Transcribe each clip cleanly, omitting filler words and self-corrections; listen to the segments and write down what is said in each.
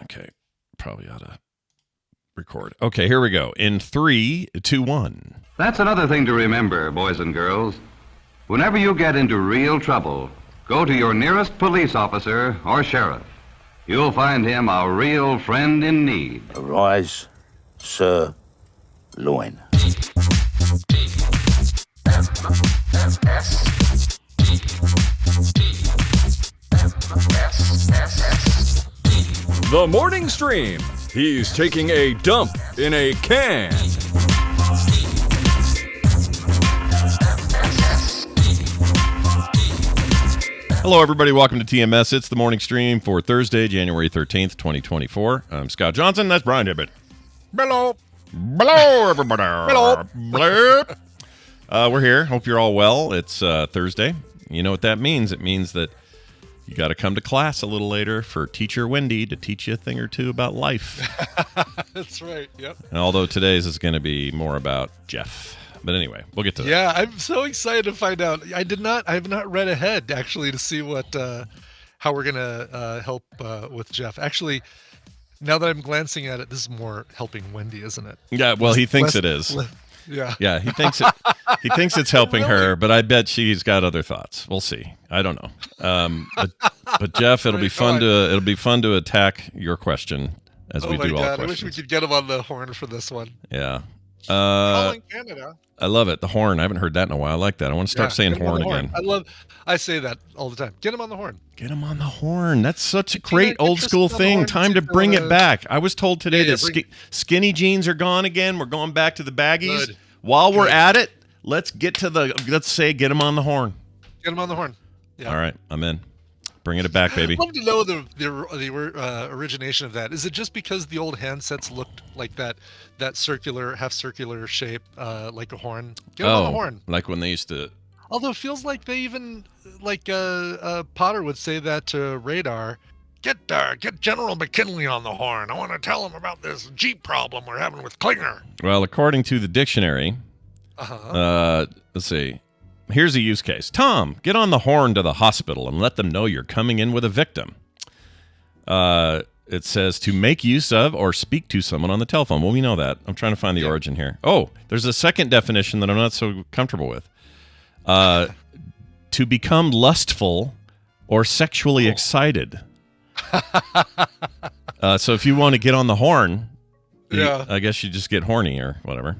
Okay, probably ought to record. Okay, here we go. In 3, 2, 1. That's another thing to remember, boys and girls. Whenever you get into real trouble, go to your nearest police officer or sheriff. You'll find him a real friend in need. Arise, Sir Loin. The morning stream. He's taking a dump in a can. Hello, everybody. Welcome to TMS. It's the morning stream for Thursday, January 13th, 2024. I'm Scott Johnson. That's Brian Hibbett. Hello. Hello, everybody. Hello. We're here. Hope you're all well. It's Thursday. You know what that means? It means that you got to come to class a little later for teacher Wendi to teach you a thing or two about life. That's right. Yep. And although today's is going to be more about Jeff. But anyway, we'll get to that. Yeah, I'm so excited to find out. I have not read ahead actually to see what how we're gonna help with Jeff. Actually, now that I'm glancing at it, this is more helping Wendi, isn't it? Yeah, well, he thinks it is. Yeah. Yeah, he thinks it. He thinks it's helping her, but I bet she's got other thoughts. We'll see. I don't know. But Jeff, it'll be fun to attack your question as we do all questions. I wish we could get him on the horn for this one. Yeah. Calling Canada. I love it. The horn. I haven't heard that in a while. I like that. I want to start saying horn again. I say that all the time. Get him on the horn. Get him on the horn. That's such a great old school thing. Time to bring it back. I was told today that skinny jeans are gone again. We're going back to the baggies. Good. While we're at it, let's say get him on the horn. Get him on the horn. Yeah. All right, I'm in. Bringing it back, baby. I'd love to know the origination of that. Is it just because the old handsets looked like that circular, half circular shape, like a horn? Get them on the horn. Like when they used to. Although it feels like they even, like Potter would say that to Radar. Get General McKinley on the horn. I want to tell him about this Jeep problem we're having with Klinger. Well, according to the dictionary, let's see. Here's a use case. Tom, get on the horn to the hospital and let them know you're coming in with a victim. It says to make use of or speak to someone on the telephone. Well, we know that. I'm trying to find the origin here. Oh, there's a second definition that I'm not so comfortable with. To become lustful or sexually excited. So if you want to get on the horn, I guess you just get horny or whatever.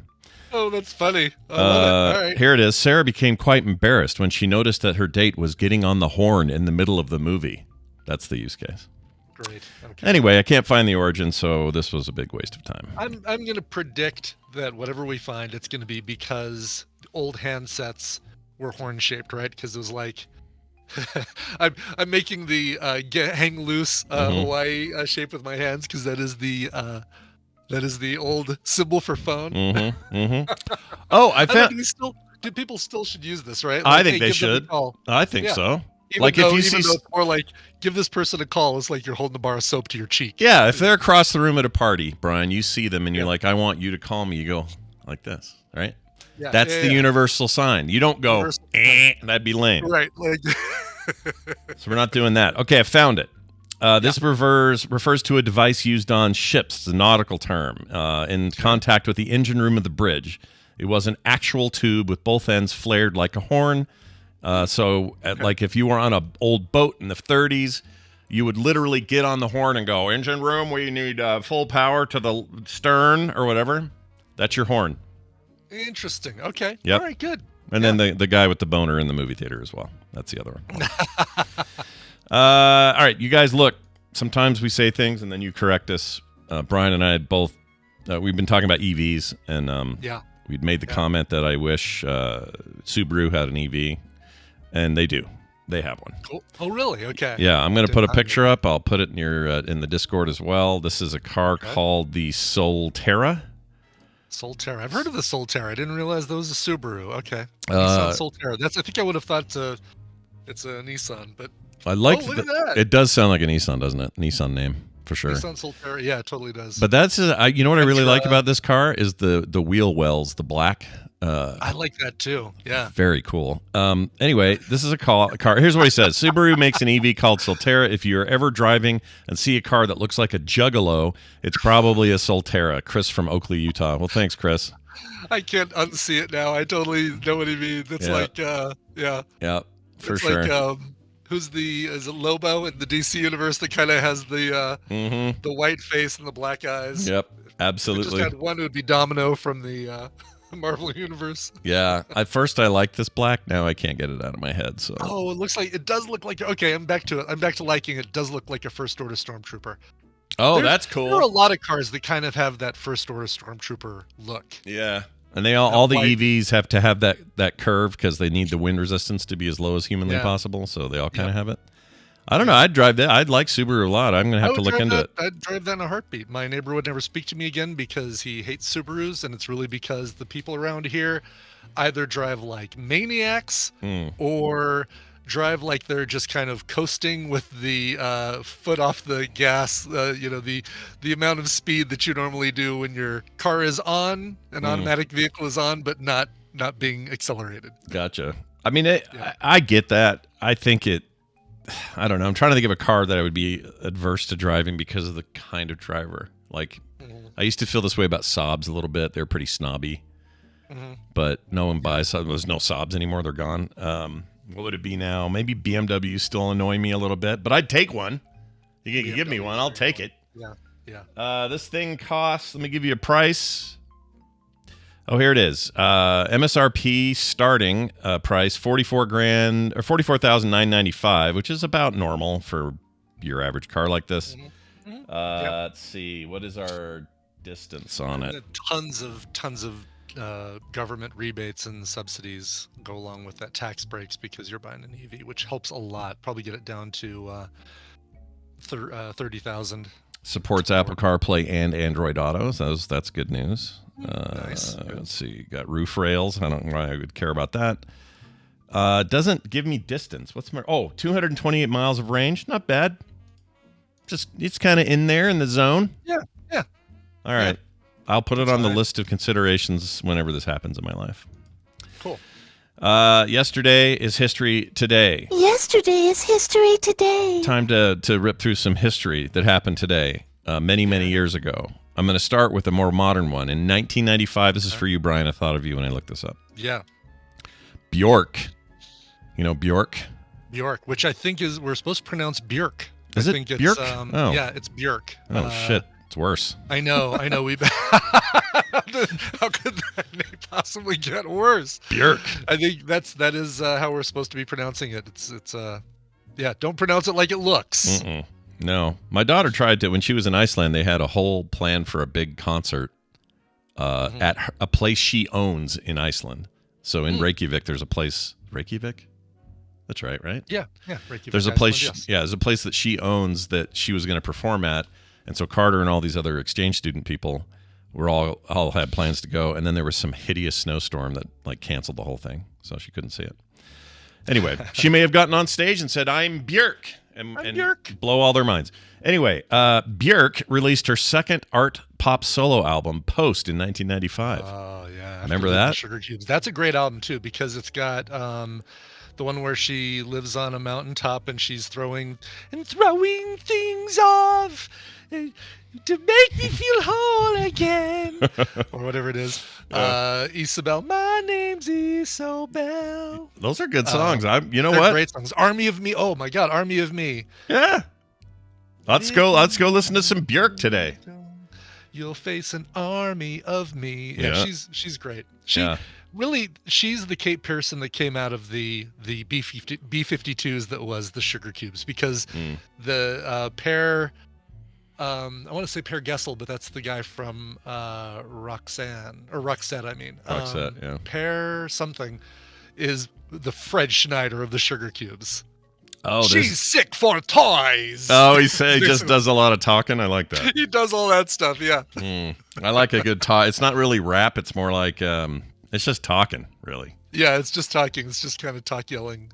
Oh, that's funny. I love it. All right. Here it is. Sarah became quite embarrassed when she noticed that her date was getting on the horn in the middle of the movie. That's the use case. Great. Okay. Anyway, I can't find the origin, so this was a big waste of time. I'm going to predict that whatever we find, it's going to be because old handsets were horn-shaped, right? Because it was like... I'm making the hang loose Hawaii shape with my hands because that is the old symbol for phone. Oh, I found. People still should use this, right? I think they should. I think so. Even though it's more like give this person a call, it's like you're holding a bar of soap to your cheek. Yeah, if they're across the room at a party, Brian, you see them and you're like, I want you to call me. You go like this, right? Yeah, That's the universal sign. You don't go, that'd be lame. Right. Like So we're not doing that. Okay, I found it. This refers to a device used on ships. It's a nautical term. In contact with the engine room of the bridge. It was an actual tube with both ends flared like a horn. Like if you were on an old boat in the 30s, you would literally get on the horn and go, engine room, we need full power to the stern or whatever. That's your horn. Interesting. Okay. Yep. All right, good. And then the guy with the boner in the movie theater as well. That's the other one. All right, you guys, look. Sometimes we say things and then you correct us. Brian and I had both. We've been talking about EVs, and we'd made the comment that I wish Subaru had an EV, and they do. They have one. Cool. Oh, really? Okay. Yeah, I'm going to put a picture up. I'll put it in the Discord as well. This is a car called the Solterra. Solterra. I've heard of the Solterra. I didn't realize that was a Subaru. Okay. Nissan Solterra. I think I would have thought it's a Nissan, but I like look at that. It does sound like a Nissan, doesn't it? Nissan name for sure. Nissan Solterra. Yeah, it totally does. But that's you know what I really like about this car is the wheel wells, the black I like that too. Yeah. Very cool. Anyway, this is a car. Here's what he says. Subaru makes an EV called Solterra. If you're ever driving and see a car that looks like a Juggalo, it's probably a Solterra. Chris from Oakley, Utah. Well, thanks, Chris. I can't unsee it now. I totally know what he means. It's like, yeah. Yeah, for it's sure. Like, is it Lobo in the DC universe that kind of has the white face and the black eyes? Yep, If absolutely. we just had one, it would be Domino from the Marvel universe. Yeah, at first I liked this black. Now I can't get it out of my head. So. Oh, it does look like. Okay, I'm back to it. I'm back to liking it. It does look like a first order stormtrooper. Oh, that's There are a cool. lot of cars that kind of have that first order stormtrooper look. Yeah, and they all the white. EVs have to have that curve because they need the wind resistance to be as low as humanly Yeah. possible. So they all kind of have it. I don't know. I'd drive that. I'd like Subaru a lot. I'm gonna have to look into it. I'd drive that in a heartbeat. My neighbor would never speak to me again because he hates Subarus, and it's really because the people around here either drive like maniacs or drive like they're just kind of coasting with the foot off the gas. The amount of speed that you normally do when your car is on, an automatic vehicle is on, but not being accelerated. Gotcha. I mean, I get that. I think it. I don't know. I'm trying to think of a car that I would be adverse to driving because of the kind of driver. Like, I used to feel this way about Saabs a little bit. They're pretty snobby, but no one buys Saabs. There's no Saabs anymore. They're gone. What would it be now? Maybe BMW still annoy me a little bit, but I'd take one. You can give me one. I'll take it. Yeah. This thing costs, let me give you a price. Oh, here it is. MSRP starting price $44,000 or $44,995, which is about normal for your average car like this. Let's see, what is our distance on it? Tons of government rebates and subsidies go along with that, tax breaks, because you're buying an EV, which helps a lot. Probably get it down to 30,000. Supports Apple CarPlay and Android Auto. So that's good news. Nice. Let's see. Got roof rails. I don't know why I would care about that. Doesn't give me distance. 228 miles of range. Not bad. Just it's kind of in there in the zone. Yeah. All right. I'll put it on the list of considerations whenever this happens in my life. Cool. Yesterday is history today. Yesterday is history today. Time to rip through some history that happened today, many years ago. I'm going to start with a more modern one. In 1995, this is for you, Brian. I thought of you when I looked this up. Yeah. Bjork. You know Bjork? Bjork, which I think we're supposed to pronounce Bjork. Is I it think it's, Bjork? Yeah, it's Bjork. Oh, shit. It's worse. I know. How could that name possibly get worse? Bjork. I think that is how we're supposed to be pronouncing it. It's don't pronounce it like it looks. Mm-mm. No. My daughter tried to, when she was in Iceland, they had a whole plan for a big concert at a place she owns in Iceland. So in Reykjavik, there's a place, Reykjavik? That's right? Yeah. Reykjavik, There's a place, Iceland, yes. there's a place that she owns that she was going to perform at. And so Carter and all these other exchange student people were all had plans to go. And then there was some hideous snowstorm that like canceled the whole thing. So she couldn't see it. Anyway, she may have gotten on stage and said, "I'm Bjork." And Bjork. blow all their minds. Anyway, Bjork released her second art pop solo album, Post, in 1995. Oh, yeah. Remember that? Sugar Cubes. That's a great album, too, because it's got the one where she lives on a mountaintop and she's throwing things off to make me feel whole again. Or whatever it is. Isabel, my name's Isabel. Those are good songs. You know They're what? great songs. Army of Me. Oh, my God. Army of Me. Yeah. Let's go listen to some Bjork today. You'll face an army of me. Yeah, Yeah. she's great. She's the Kate Pearson that came out of the B-52s that was the Sugar Cubes, because the pair, I want to say Per Gessel, but that's the guy from Roxette, I mean. Roxette, yeah. Per something is the Fred Schneider of the Sugar Cubes. Oh, She's sick for toys. Oh, he just does a lot of talking. I like that. He does all that stuff, yeah. I like a good talk. It's not really rap. It's more like it's just talking, really. Yeah, it's just talking. It's just kind of talk yelling.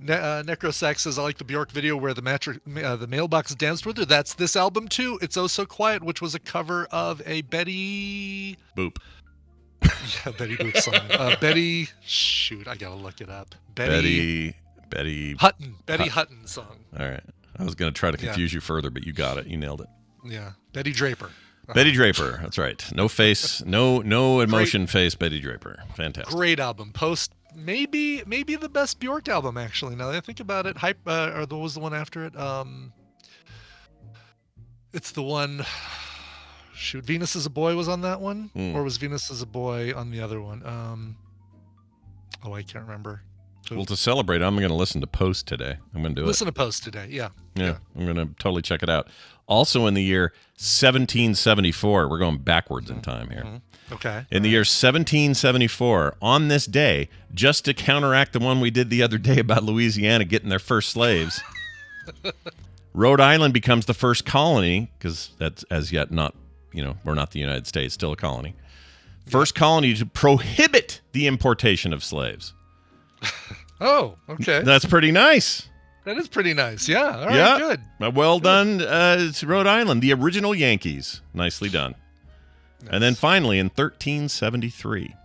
Necrosax says, I like the Bjork video where the mailbox danced with her. That's this album too. It's Oh So Quiet, which was a cover of a Betty Boop. Yeah, Betty Boop song. Betty, shoot, I gotta look it up. Betty Hutton. Betty Hutton song. All right. I was going to try to confuse you further, but you got it. You nailed it. Yeah, Betty Draper. Betty Draper. That's right. No face, no emotion face. Betty Draper. Fantastic. Great album. Maybe the best Bjork album actually. Now that I think about it, what was the one after it? It's the one. Shoot, Venus is a Boy was on that one, or was Venus is a Boy on the other one? I can't remember. Well, to celebrate, I'm going to listen to Post today. I'm going to do Listen to Post today. Yeah. Yeah. I'm going to totally check it out. Also, in the year 1774, we're going backwards in time here. Okay. In the year 1774, on this day, just to counteract the one we did the other day about Louisiana getting their first slaves, Rhode Island becomes the first colony, because that's as yet not, we're not the United States, still a colony. First colony to prohibit the importation of slaves. Oh, okay. That's pretty nice. That is pretty nice. Yeah. All right, good. Well done, it's Rhode Island, the original Yankees. Nicely done. Nice. And then finally, in 1373,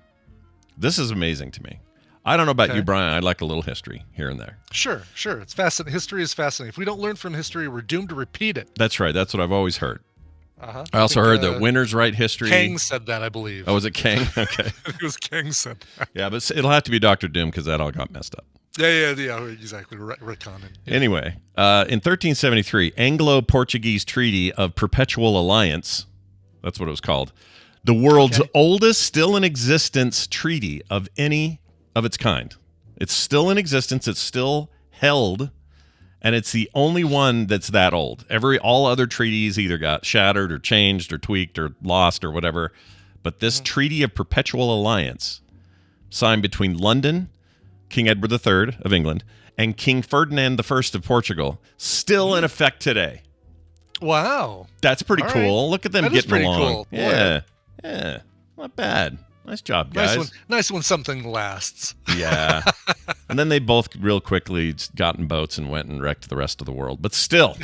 this is amazing to me. I don't know about you, Brian. I like a little history here and there. Sure. It's fascinating. History is fascinating. If we don't learn from history, we're doomed to repeat it. That's right. That's what I've always heard. I also heard that winners write history. Kang said that, I believe. Oh, was it Kang? Okay. It was Kang said that. Yeah, but it'll have to be Dr. Doom because that all got messed up. Yeah, exactly. Retconning. Yeah. Anyway, in 1373, Anglo-Portuguese Treaty of Perpetual Alliance, that's what it was called, the world's oldest still in existence treaty of any of its kind. It's still in existence. It's still held. And it's the only one that's that old. All other treaties either got shattered or changed or tweaked or lost or whatever. But this Treaty of Perpetual Alliance, signed between London, King Edward III of England, and King Ferdinand I of Portugal, still in effect today. Wow. That's pretty cool. Look at them getting along. Cool. Yeah. Not bad. Nice job, guys. Nice when something lasts. Yeah. And then they both real quickly got in boats and went and wrecked the rest of the world. But still.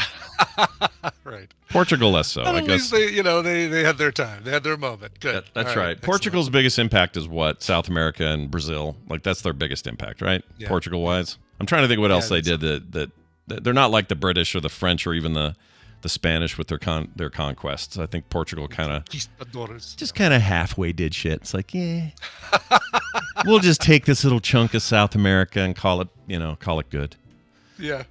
Right. Portugal less so, I guess. At least they had their time. They had their moment. Good. That's right. Portugal's biggest impact is what? South America and Brazil. Like, that's their biggest impact, right? Yeah. Portugal-wise. I'm trying to think what else they did that they're not like the British or the French or even the Spanish with their conquests. I think Portugal kind of just kind of halfway did shit. It's like, yeah, we'll just take this little chunk of South America and call it good. Yeah.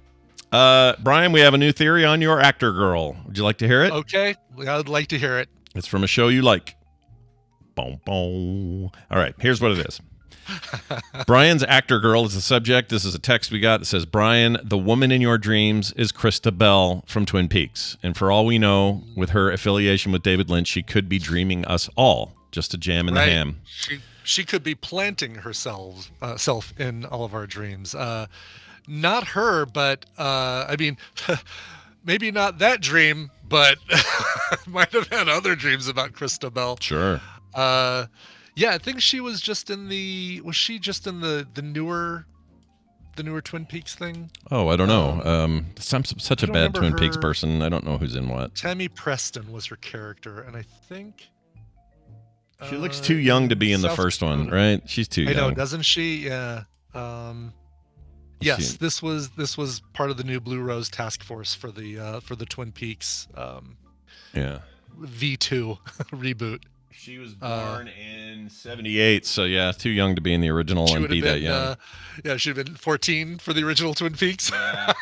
Brian, we have a new theory on your actor girl. Would you like to hear it? Okay, I'd like to hear it. It's from a show you like. Boom, boom. All right, here's what it is. Brian's actor girl is the subject. This is a text we got that says, Brian, the woman in your dreams is Krista Bell from Twin Peaks. And for all we know, with her affiliation with David Lynch, she could be dreaming us all just a jam in the ham. She could be planting herself self in all of our dreams. Not her, but I mean, maybe not that dream, but might have had other dreams about Krista Bell. Sure. Yeah, I think she was just in the newer Twin Peaks thing. Oh, I don't know. I'm such a bad Twin Peaks person. I don't know who's in what. Tammy Preston was her character, and I think she looks too young to be in the first one, right? She's too young. I know, doesn't she? Yeah. Yes, this was part of the new Blue Rose task force for the Twin Peaks. V2 reboot. She was born in 78, so yeah, too young to be in the original and be that young. She'd have been 14 for the original Twin Peaks. Yeah.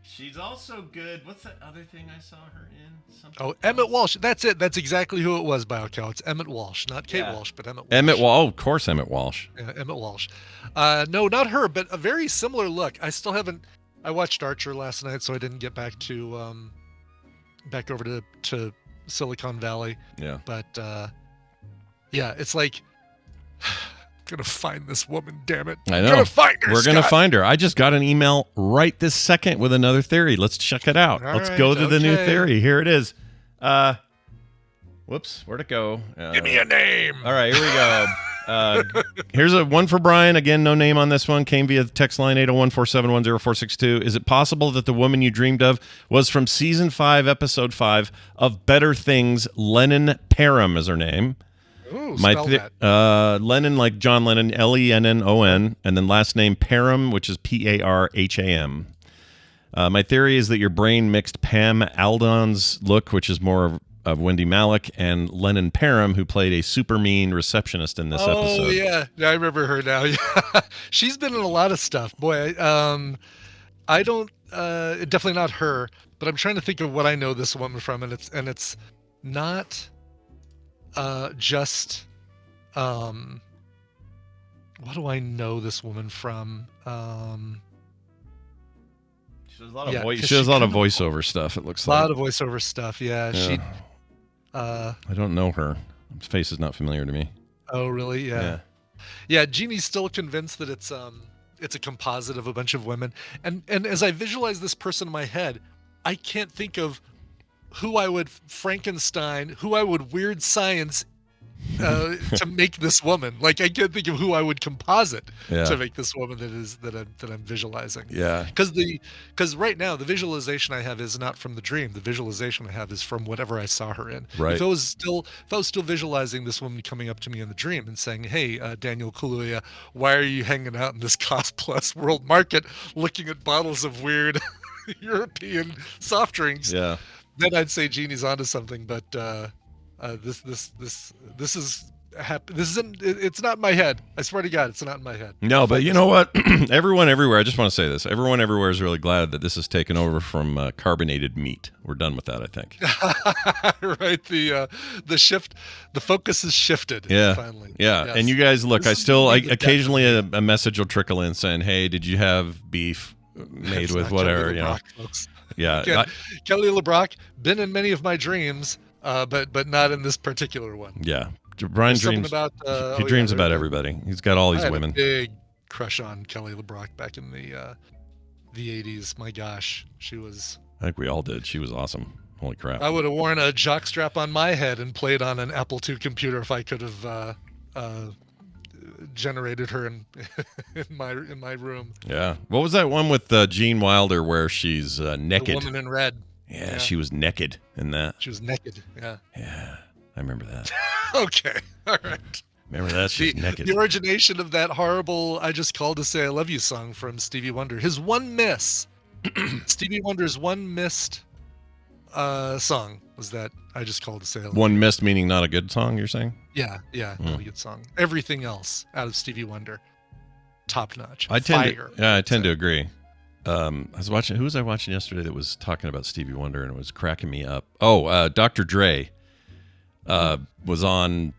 She's also good. What's that other thing I saw her in? Emmett Walsh. That's it. That's exactly who it was, BioCow. It's Emmett Walsh. Not Kate Walsh, but Emmett Walsh. Oh, of course, Emmett Walsh. Yeah, Emmett Walsh. No, not her, but a very similar look. I still haven't... I watched Archer last night, so I didn't get back to... back over to Silicon Valley. Yeah. But yeah, it's like I'm gonna find this woman, damn it. I know. Gonna find her, We're gonna find her. I just got an email right this second with another theory. Let's check it out. Let's go to the new theory. Here it is. Whoops, where'd it go? Give me a name. All right, here we go. Here's a one for Brian. Again, no name on this one. Came via the text line 801-471-0462. Is it possible that the woman you dreamed of was from season 5, episode 5 of Better Things? Lennon Parham is her name. Ooh, spell that. Lennon, like John Lennon, Lennon, and then last name Parham, which is Parham. My theory is that your brain mixed Pam Aldon's look, which is more of Wendi Malick, and Lennon Parham, who played a super mean receptionist in this episode. Oh, yeah. I remember her now. Yeah. She's been in a lot of stuff. Boy, I don't, definitely not her, but I'm trying to think of what I know this woman from, and it's not just, what do I know this woman from? She does a lot of voiceover stuff, it looks like. A lot of voiceover stuff, yeah. She. I don't know her. Her face is not familiar to me. Oh, really? Yeah. Yeah, Jeannie's still convinced that it's a composite of a bunch of women. And as I visualize this person in my head, I can't think of who I would Frankenstein, who I would weird science to make this woman. Like, I can't think of who I would composite to make this woman that I'm visualizing. Yeah. Because right now the visualization I have is not from the dream. The visualization I have is from whatever I saw her in. Right. If I was still visualizing this woman coming up to me in the dream and saying, "Hey, Daniel Kaluuya, why are you hanging out in this Cost Plus World Market looking at bottles of weird European soft drinks?" Yeah. Then I'd say Jeannie's onto something, but this isn't. It's not in my head. I swear to God, it's not in my head. No, but you know what? Everyone everywhere. I just want to say this. Everyone everywhere is really glad that this has taken over from carbonated meat. We're done with that, I think. Right. The shift. The focus is shifted. Yeah. Finally. Yeah. Yes. And you guys, look. Occasionally a message will trickle in saying, "Hey, did you have beef made with whatever?" Kelly LeBrock, folks. Yeah. Again, Kelly LeBrock, been in many of my dreams, but not in this particular one. Yeah. Brian dreams about. He dreams about everybody. He's got all these women. I had a big crush on Kelly LeBrock back in the 80s. My gosh, she was. I think we all did. She was awesome. Holy crap! I would have worn a jockstrap on my head and played on an Apple II computer if I could have generated her in my room. Yeah. What was that one with Gene Wilder where she's naked? The Woman in Red. Yeah, she was naked in that. She was naked. Yeah. Yeah. I remember that. Okay. All right. Remember that? She's naked. The origination of that horrible "I Just Called to Say I Love You" song from Stevie Wonder. His one miss. Stevie Wonder's one missed song was that "I Just Called to Say I Love You." One missed meaning not a good song, you're saying? Yeah, not a good song. Everything else out of Stevie Wonder, top notch. I tend to agree. I was watching. Who was I watching yesterday that was talking about Stevie Wonder and it was cracking me up? Oh, Dr. Dre. Was on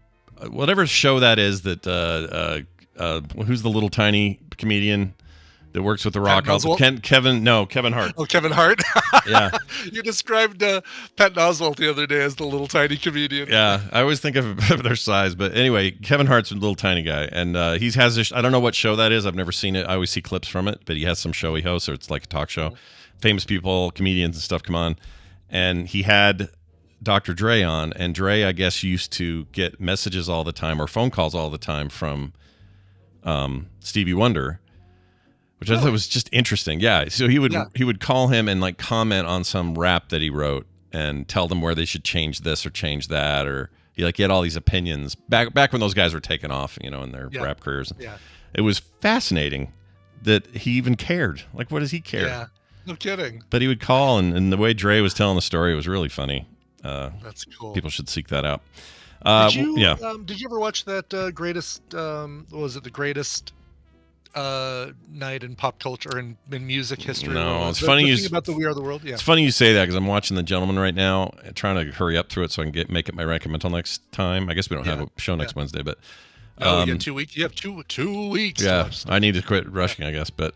whatever show that is that who's the little tiny comedian that works with The Rock? Kevin Hart. Oh, Kevin Hart. Yeah. You described Patton Oswalt the other day as the little tiny comedian. Yeah, I always think of their size, but anyway, Kevin Hart's a little tiny guy, and he has this. I don't know what show that is. I've never seen it. I always see clips from it, but he has some show he hosts, or it's like a talk show. Famous people, comedians, and stuff come on, and he had Dr. Dre on, and Dre, I guess, used to get messages all the time or phone calls all the time from Stevie Wonder, which I thought was just interesting. Yeah, so he would call him and like comment on some rap that he wrote and tell them where they should change this or change that, or he had all these opinions back when those guys were taking off, in their rap careers. Yeah, it was fascinating that he even cared. Like, what does he care? Yeah, no kidding. But he would call, and the way Dre was telling the story was really funny. That's cool. People should seek that out. Did you ever watch that greatest? Was it the greatest night in pop culture and in music history? No, it's funny you about the We Are the World. Yeah, it's funny you say that because I'm watching The Gentleman right now, trying to hurry up through it so I can make it my recommendal next time. I guess we don't have a show next Wednesday, but you get 2 weeks. You have two weeks. Yeah, I need to quit rushing, I guess. But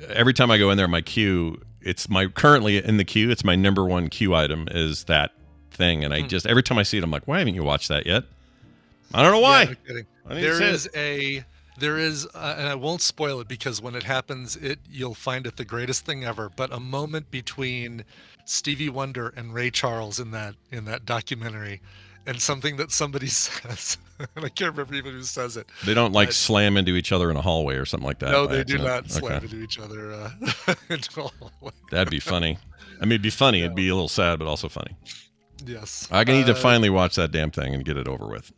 every time I go in there, my queue, currently in the queue, it's my number one queue item is that thing, and I just every time I see it, I'm like, why haven't you watched that yet? I don't know why. Yeah, no kidding. There is, and I won't spoil it because when it happens, you'll find it the greatest thing ever. But a moment between Stevie Wonder and Ray Charles in that documentary, and something that somebody says, and I can't remember even who says it. They don't slam into each other in a hallway or something like that. No, they do not slam into each other into a hallway. That'd be funny. I mean, it'd be funny. It'd be a little sad, but also funny. Yes. I need to finally watch that damn thing and get it over with.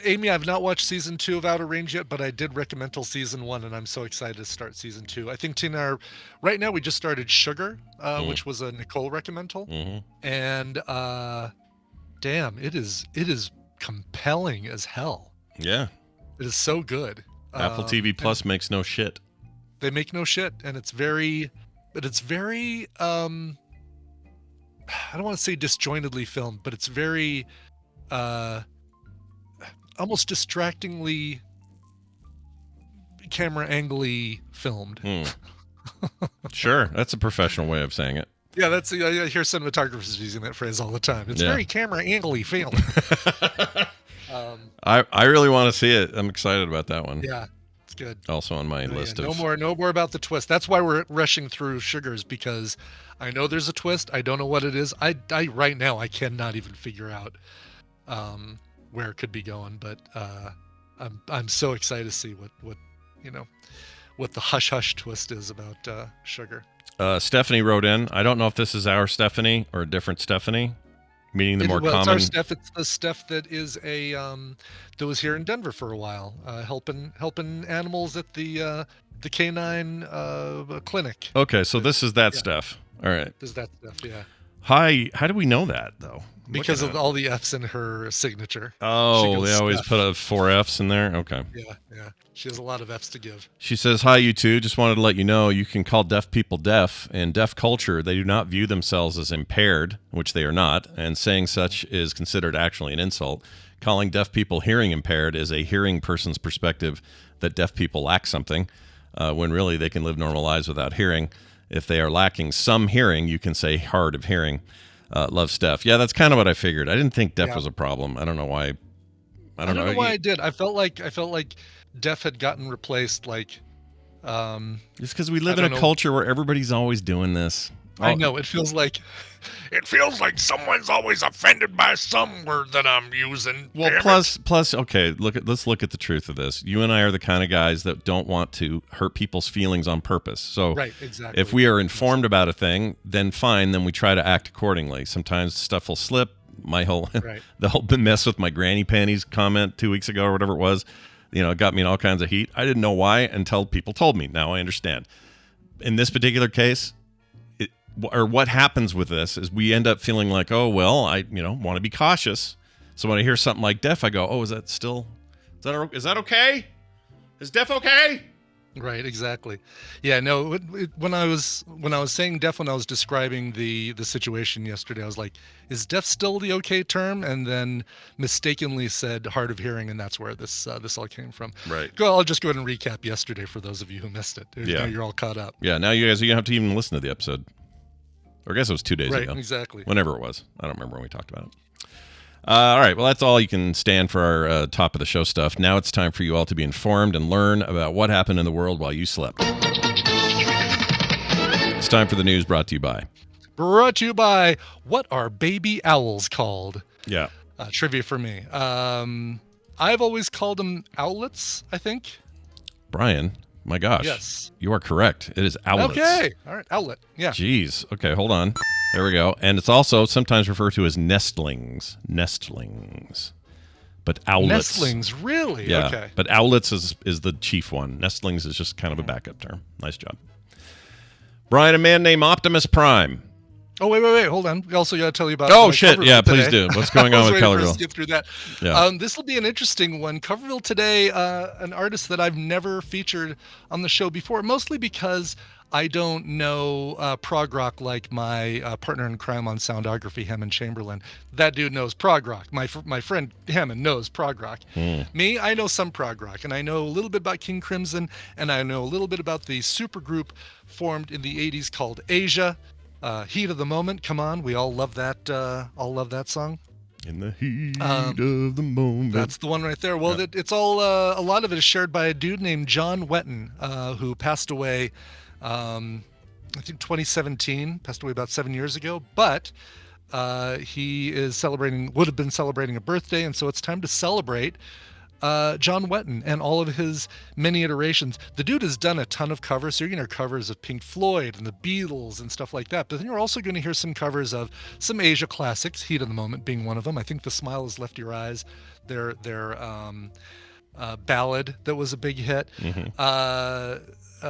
Amy, I've not watched season 2 of Outer Range yet, but I did recommend till season 1, and I'm so excited to start season 2. I think Tina, right now we just started Sugar, which was a Nicole recommendal, and damn, it is compelling as hell. Yeah, it is so good. Apple TV Plus makes no shit. They make no shit, and it's very I don't want to say disjointedly filmed, but it's very almost distractingly camera angle-y filmed. Sure, that's a professional way of saying it. Yeah, I hear cinematographers using that phrase all the time. It's very camera angle-y filmed. I really want to see it. I'm excited about that one. Yeah, it's good. Also on my list of... No more about the twist. That's why we're rushing through Sugars, because I know there's a twist. I don't know what it is. I right now I cannot even figure out where it could be going, but I'm so excited to see what the hush hush twist is about Sugar. Stephanie wrote in. I don't know if this is our Stephanie or a different Stephanie, meaning the more common. It's our Steph. It's the Steph that is that was here in Denver for a while, helping animals at the canine clinic. Okay, so this is that Steph. All right. This is that Steph. Yeah. Hi. How do we know that though? Because of all the F's in her signature. Oh, they always put 4 F's in there? Okay. Yeah. She has a lot of F's to give. She says, hi, you two. Just wanted to let you know you can call deaf people deaf. In deaf culture, they do not view themselves as impaired, which they are not, and saying such is considered actually an insult. Calling deaf people hearing impaired is a hearing person's perspective that deaf people lack something, when really they can live normal lives without hearing. If they are lacking some hearing, you can say hard of hearing. Love Steph. Yeah, that's kind of what I figured. I didn't think deaf was a problem. I don't know why. I don't know why I did. I felt like deaf had gotten replaced. Like, it's because we live in a culture where everybody's always doing this. I know. It feels like someone's always offended by some word that I'm using. Well, plus, okay. Let's look at the truth of this. You and I are the kind of guys that don't want to hurt people's feelings on purpose. So, right, exactly. If we are informed about a thing, then fine. Then we try to act accordingly. Sometimes stuff will slip. My whole the whole mess with my granny panties comment 2 weeks ago or whatever it was, it got me in all kinds of heat. I didn't know why until people told me. Now I understand. In this particular case, what happens with this is we end up feeling like, oh, well, I want to be cautious. So when I hear something like deaf, I go, oh, is that okay? Is deaf okay? Right, exactly. Yeah, no. When I was saying deaf, when I was describing the situation yesterday, I was like, "Is deaf still the okay term?" And then mistakenly said hard of hearing, and that's where this all came from. Right. I'll just go ahead and recap yesterday for those of you who missed it. Yeah. Now you're all caught up. Yeah. Now you guys have to even listen to the episode. Or I guess it was 2 days ago. Right. Exactly. Whenever it was, I don't remember when we talked about it. All right, well, that's all you can stand for our top of the show stuff. Now it's time for you all to be informed and learn about what happened in the world while you slept. It's time for the news brought to you by. What are baby owls called? Yeah. Trivia for me. I've always called them owlets, I think. Brian, my gosh. Yes. You are correct. It is owlets. Okay. All right, owlet. Yeah. Jeez. Okay, hold on. There we go. And it's also sometimes referred to as nestlings. But owlets. Nestlings, really? Yeah. Okay. But owlets is the chief one. Nestlings is just kind of a backup term. Nice job. Brian, a man named Optimus Prime. Oh, wait. Hold on. We also got to tell you about... Oh, shit. Yeah, please do. What's going on with Colorville? Get through that. Yeah. This will be an interesting one. Coverville today, an artist that I've never featured on the show before, mostly because I don't know prog rock like my partner in crime on soundography, Hammond Chamberlain. That dude knows prog rock. My friend Hammond knows prog rock. Me, I know some prog rock, and I know a little bit about King Crimson, and I know a little bit about the supergroup formed in the 80s called Asia. Heat of the Moment, come on, we all love that song. In the heat of the moment. That's the one right there. Well, yeah. It's all a lot of it is shared by a dude named John Wetton, who passed away I think 2017, passed away about 7 years ago, but he would have been celebrating a birthday, and so it's time to celebrate John Wetton and all of his many iterations. The dude has done a ton of covers. So you're going to hear covers of Pink Floyd and the Beatles and stuff like that. But then you're also going to hear some covers of some Asia classics, Heat of the Moment being one of them. I think The Smile Has Left Your Eyes, their ballad that was a big hit.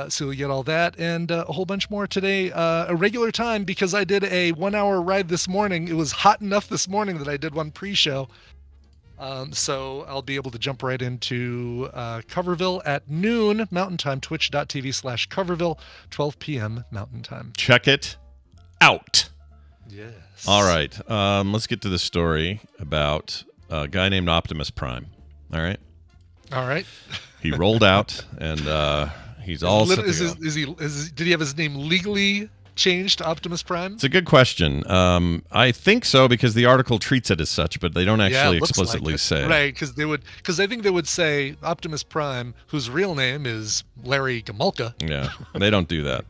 So you get all that and a whole bunch more today. A regular time because I did a 1 hour ride this morning. It was hot enough this morning that I did one pre-show. So I'll be able to jump right into Coverville at noon Mountain Time, twitch.tv/Coverville, 12 p.m. Mountain Time. Check it out. Yes. All right. Let's get to the story about a guy named Optimus Prime. All right. All right. He rolled out, and he's all set to go. Did he have his name legally changed to Optimus Prime? It's a good question. I think so because the article treats it as such, but they don't actually explicitly say. Right, because I think they would say Optimus Prime, whose real name is Larry Gamulka. Yeah, they don't do that.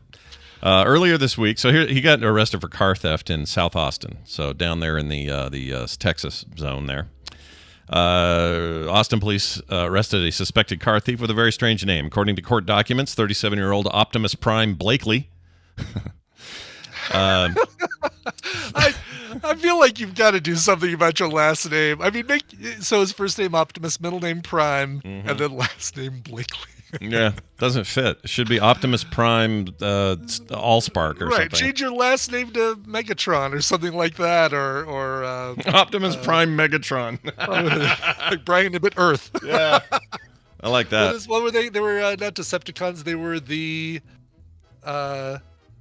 Earlier this week, so here he got arrested for car theft in South Austin, so down there in the Texas zone there. Austin police arrested a suspected car thief with a very strange name. According to court documents, 37-year-old Optimus Prime Blakely. I feel like you've got to do something about your last name. I mean, so his first name Optimus, middle name Prime, and then last name Blakely. Yeah, doesn't fit. It should be Optimus Prime Allspark or right, something. change your last name to Megatron or something like that, or Optimus Prime Megatron. like Brian a bit Earth. Yeah, I like that. What were they? They were not Decepticons. They were the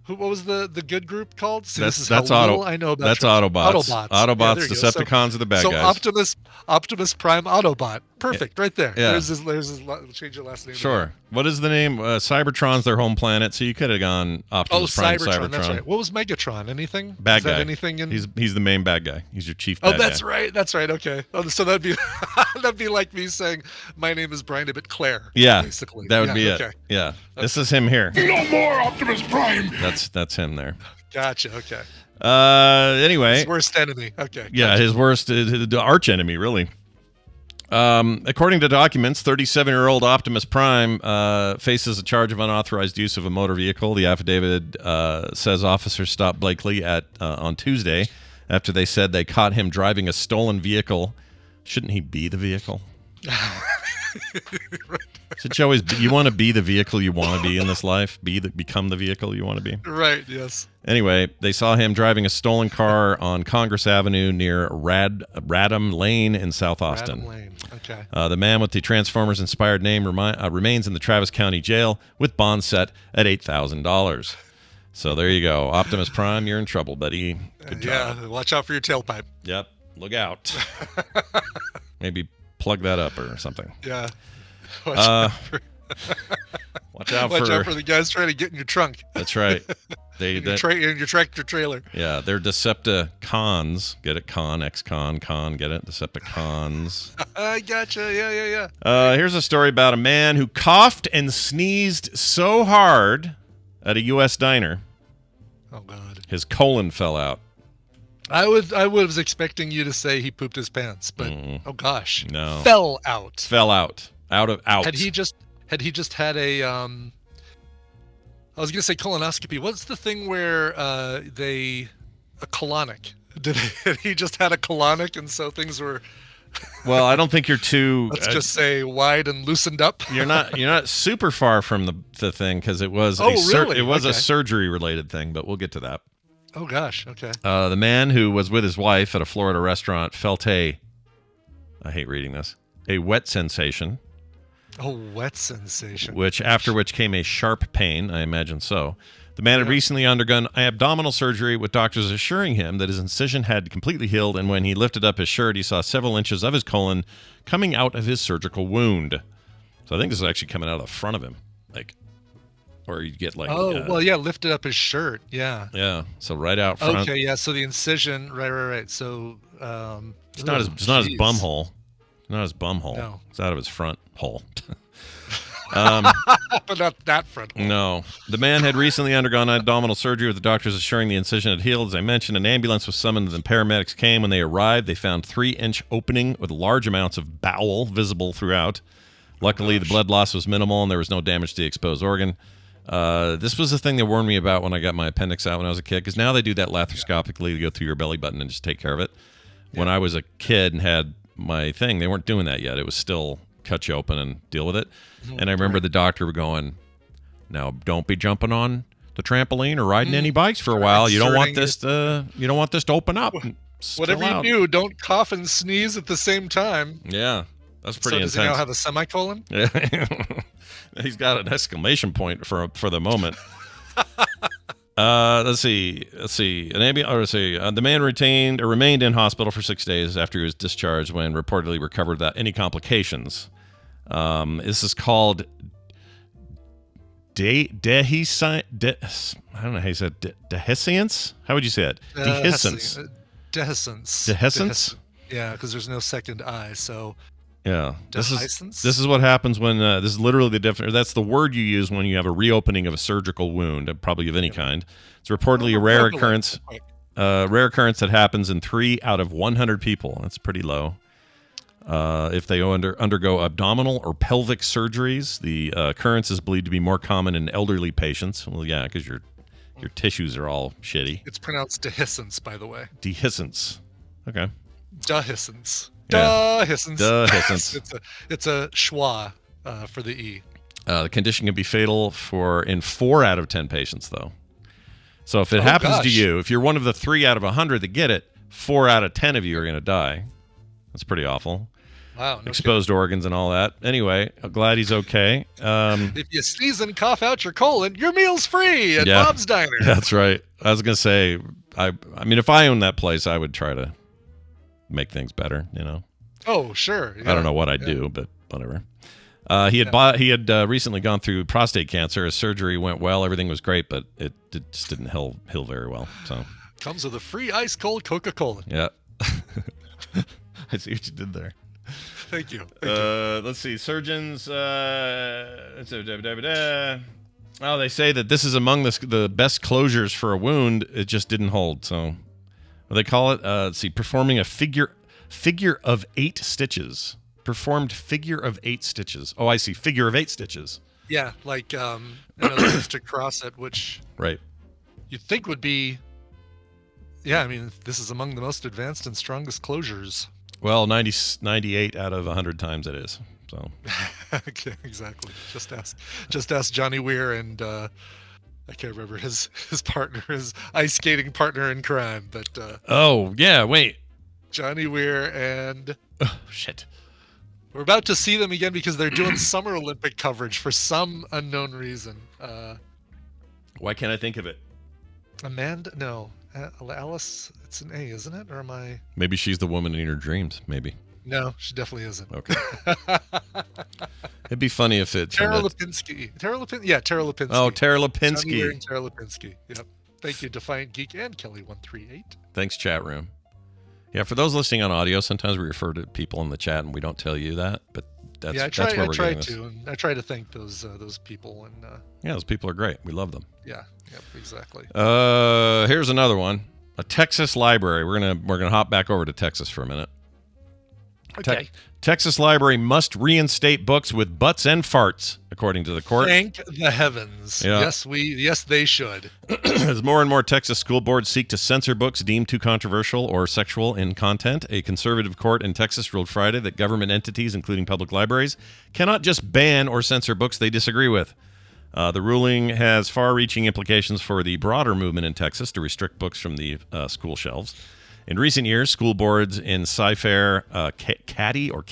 what was the good group called? See, that's I know about. That's Autobots. Autobots. Yeah, Decepticons are the bad so guys. Optimus Prime Autobot. Perfect, right there. Yeah. There's his change your last name. Sure. What is the name? Cybertron's their home planet, so you could have gone Optimus Prime. Cybertron. That's right. What was Megatron? Anything? Bad guy. Anything in? He's the main bad guy. He's your chief bad guy. That's right. That's right. Okay. Oh, so that'd be like me saying my name is Brian Abbott Claire. Yeah. Basically. That would be it. Yeah. Okay. This is him here. No more Optimus Prime! That's him there. Gotcha. Okay. Anyway. His worst enemy. Okay. Yeah, gotcha. his worst arch enemy, really. According to documents, 37-year-old Optimus Prime faces a charge of unauthorized use of a motor vehicle. The affidavit says officers stopped Blakely on Tuesday after they said they caught him driving a stolen vehicle. Shouldn't he be the vehicle? Should you always you want to be the vehicle you want to be in this life? Become the vehicle you want to be? Right, yes. Anyway, they saw him driving a stolen car on Congress Avenue near Radham Lane in South Austin. Radham Lane. Okay. The man with the Transformers-inspired name remains in the Travis County Jail with bond set at $8,000. So there you go. Optimus Prime, you're in trouble, buddy. Good job. Yeah, watch out for your tailpipe. Yep. Look out. Maybe plug that up or something. Yeah. Watch out for the guys trying to get in your trunk. That's right. In your tractor trailer. Yeah, they're Decepticons. Get it? Con, get it? Decepticons. I gotcha. Yeah. Here's a story about a man who coughed and sneezed so hard at a U.S. diner. Oh, God. His colon fell out. I was expecting you to say he pooped his pants, but oh gosh, no, fell out. Out. Had he just had a I was gonna say colonoscopy. What's the thing where a colonic? Did he just had a colonic and so things were? Well, I don't think you're too. Let's just say wide and loosened up. You're not super far from the thing because it was really? It was a surgery related thing, but we'll get to that. Oh gosh, okay. The man who was with his wife at a Florida restaurant felt I hate reading this, a wet sensation. A wet sensation. After which came a sharp pain, I imagine so. The man had recently undergone abdominal surgery with doctors assuring him that his incision had completely healed, and when he lifted up his shirt, he saw several inches of his colon coming out of his surgical wound. So I think this is actually coming out of the front of him. Or you get lifted up his shirt. Yeah. Yeah. So right out front. Okay. Yeah. So the incision. Right. So it's not his bum hole. Not his bum hole. No. It's out of his front hole. But not that front hole. No. The man had recently undergone abdominal surgery with the doctors assuring the incision had healed. As I mentioned, an ambulance was summoned and the paramedics came. When they arrived, they found 3-inch opening with large amounts of bowel visible throughout. Luckily, the blood loss was minimal and there was no damage to the exposed organ. This was the thing they warned me about when I got my appendix out when I was a kid, because now they do that laparoscopically to go through your belly button and just take care of it. Yeah. When I was a kid and had my thing, they weren't doing that yet. It was still cut you open and deal with it. And I remember the doctor going, now don't be jumping on the trampoline or riding any bikes for a while. You don't want this to open up. Whatever you do, don't cough and sneeze at the same time. Yeah. That's pretty intense. Does he now have a semicolon? Yeah. He's got an exclamation point for the moment. Let's see. The man remained in hospital for 6 days after he was discharged when reportedly recovered without any complications. This is called dehiscence. I don't know how you said dehiscence. How would you say it? Dehiscence. Dehiscence. Yeah, because there's no second I. So. Yeah. This is what happens when this is literally the definition. That's the word you use when you have a reopening of a surgical wound, probably of any kind. It's reportedly a rare occurrence. Rare occurrence that happens in 3 out of 100 people. That's pretty low. If they undergo abdominal or pelvic surgeries, the occurrence is believed to be more common in elderly patients. Well, yeah, because your tissues are all shitty. It's pronounced dehiscence, by the way. Dehiscence. Okay. Dehiscence. Yeah. Dehiscence. It's a schwa for the E. The condition can be fatal in 4 out of 10 patients, though. So if it happens to you, if you're one of the 3 out of 100 that get it, 4 out of 10 of you are going to die. That's pretty awful. Wow. No Exposed organs and all that. Anyway, I'm glad he's okay. If you sneeze and cough out your colon, your meal's free at Bob's Diner. That's right. I was going to say, I mean, if I owned that place, I would try to make things better, you know. Oh, sure. Yeah. I don't know what I'd do, but whatever. He had recently gone through prostate cancer. His surgery went well. Everything was great, but it just didn't heal very well. So comes with a free ice cold Coca-Cola. Yeah. I see what you did there. Thank you. Let's see. Surgeons. They say that this is among the best closures for a wound. It just didn't hold. So what do they call it? Let's see. Performing a figure of 8 stitches. Performed figure of 8 stitches. Oh, I see. Figure of 8 stitches. Yeah, like just to cross it, which right you'd think would be. Yeah, I mean, this is among the most advanced and strongest closures. Well, 98 out of 100 times it is. So. Okay, exactly. Just ask Johnny Weir and I can't remember his partner, his ice skating partner in crime, but. Oh yeah, wait. Johnny Weir and. Oh, shit. We're about to see them again because they're doing Summer Olympic coverage for some unknown reason. Why can't I think of it? Amanda? No. Alice? It's an A, isn't it? Or am I? Maybe she's the woman in your dreams. Maybe. No, she definitely isn't. Okay. It'd be funny if it's Tara Lipinski. Yeah, Tara Lipinski. Oh, Tara Lipinski. And Tara Lipinski. Yep. Thank you, Defiant Geek and Kelly138. Thanks, chat room. Yeah, for those listening on audio, sometimes we refer to people in the chat and we don't tell you that, but that's where we're getting this. I try to thank those people and. Yeah, those people are great. We love them. Yeah. Yep. Exactly. Here's another one. A Texas library. We're gonna hop back over to Texas for a minute. Okay. Texas library must reinstate books with butts and farts, according to the court. Thank the heavens. Yeah. Yes, they should. As more and more Texas school boards seek to censor books deemed too controversial or sexual in content, a conservative court in Texas ruled Friday that government entities, including public libraries, cannot just ban or censor books they disagree with. The ruling has far-reaching implications for the broader movement in Texas to restrict books from the school shelves. In recent years, school boards in Cy-Fair, Katy, I'm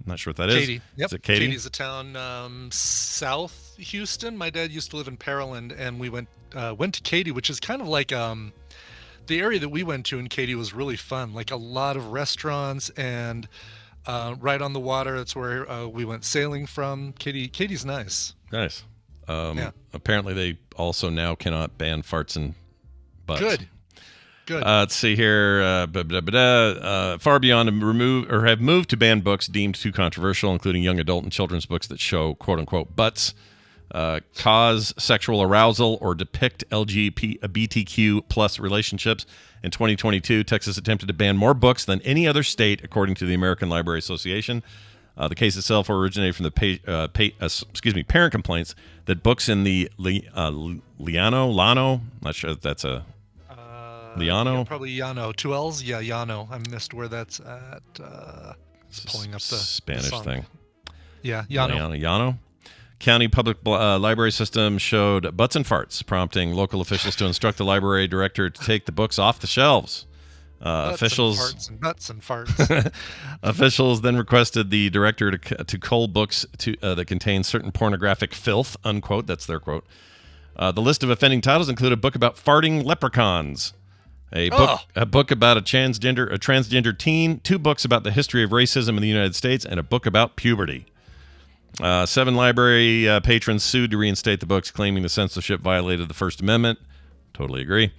not sure what that is. Katy. Yep. Is it Katy? Katy's a town south Houston. My dad used to live in Pearland, and we went to Katy, which is kind of like the area that we went to in Katy was really fun. Like a lot of restaurants and right on the water. That's where we went sailing from. Katy's nice. Nice. Apparently, they also now cannot ban farts and butts. Good. Good. Let's see here. Far beyond have moved to ban books deemed too controversial, including young adult and children's books that show "quote unquote" butts, cause sexual arousal, or depict LGBTQ plus relationships. In 2022, Texas attempted to ban more books than any other state, according to the American Library Association. The case itself originated from the parent complaints that books in the Lano, not sure if that's a Liano? Yeah, probably Yano. 2 L's? Yeah, Yano. I missed where that's at. Just pulling up the Spanish song. thing. Yeah, Yano. Yano. County public library system showed butts and farts, prompting local officials to instruct the library director to take the books off the shelves. Officials and butts and farts. Officials then requested the director to cull books that contain certain pornographic filth, unquote. That's their quote. The list of offending titles include a book about farting leprechauns, a book about a transgender teen, 2 books about the history of racism in the United States, and a book about puberty. 7 library patrons sued to reinstate the books, claiming the censorship violated the First Amendment. Totally agree.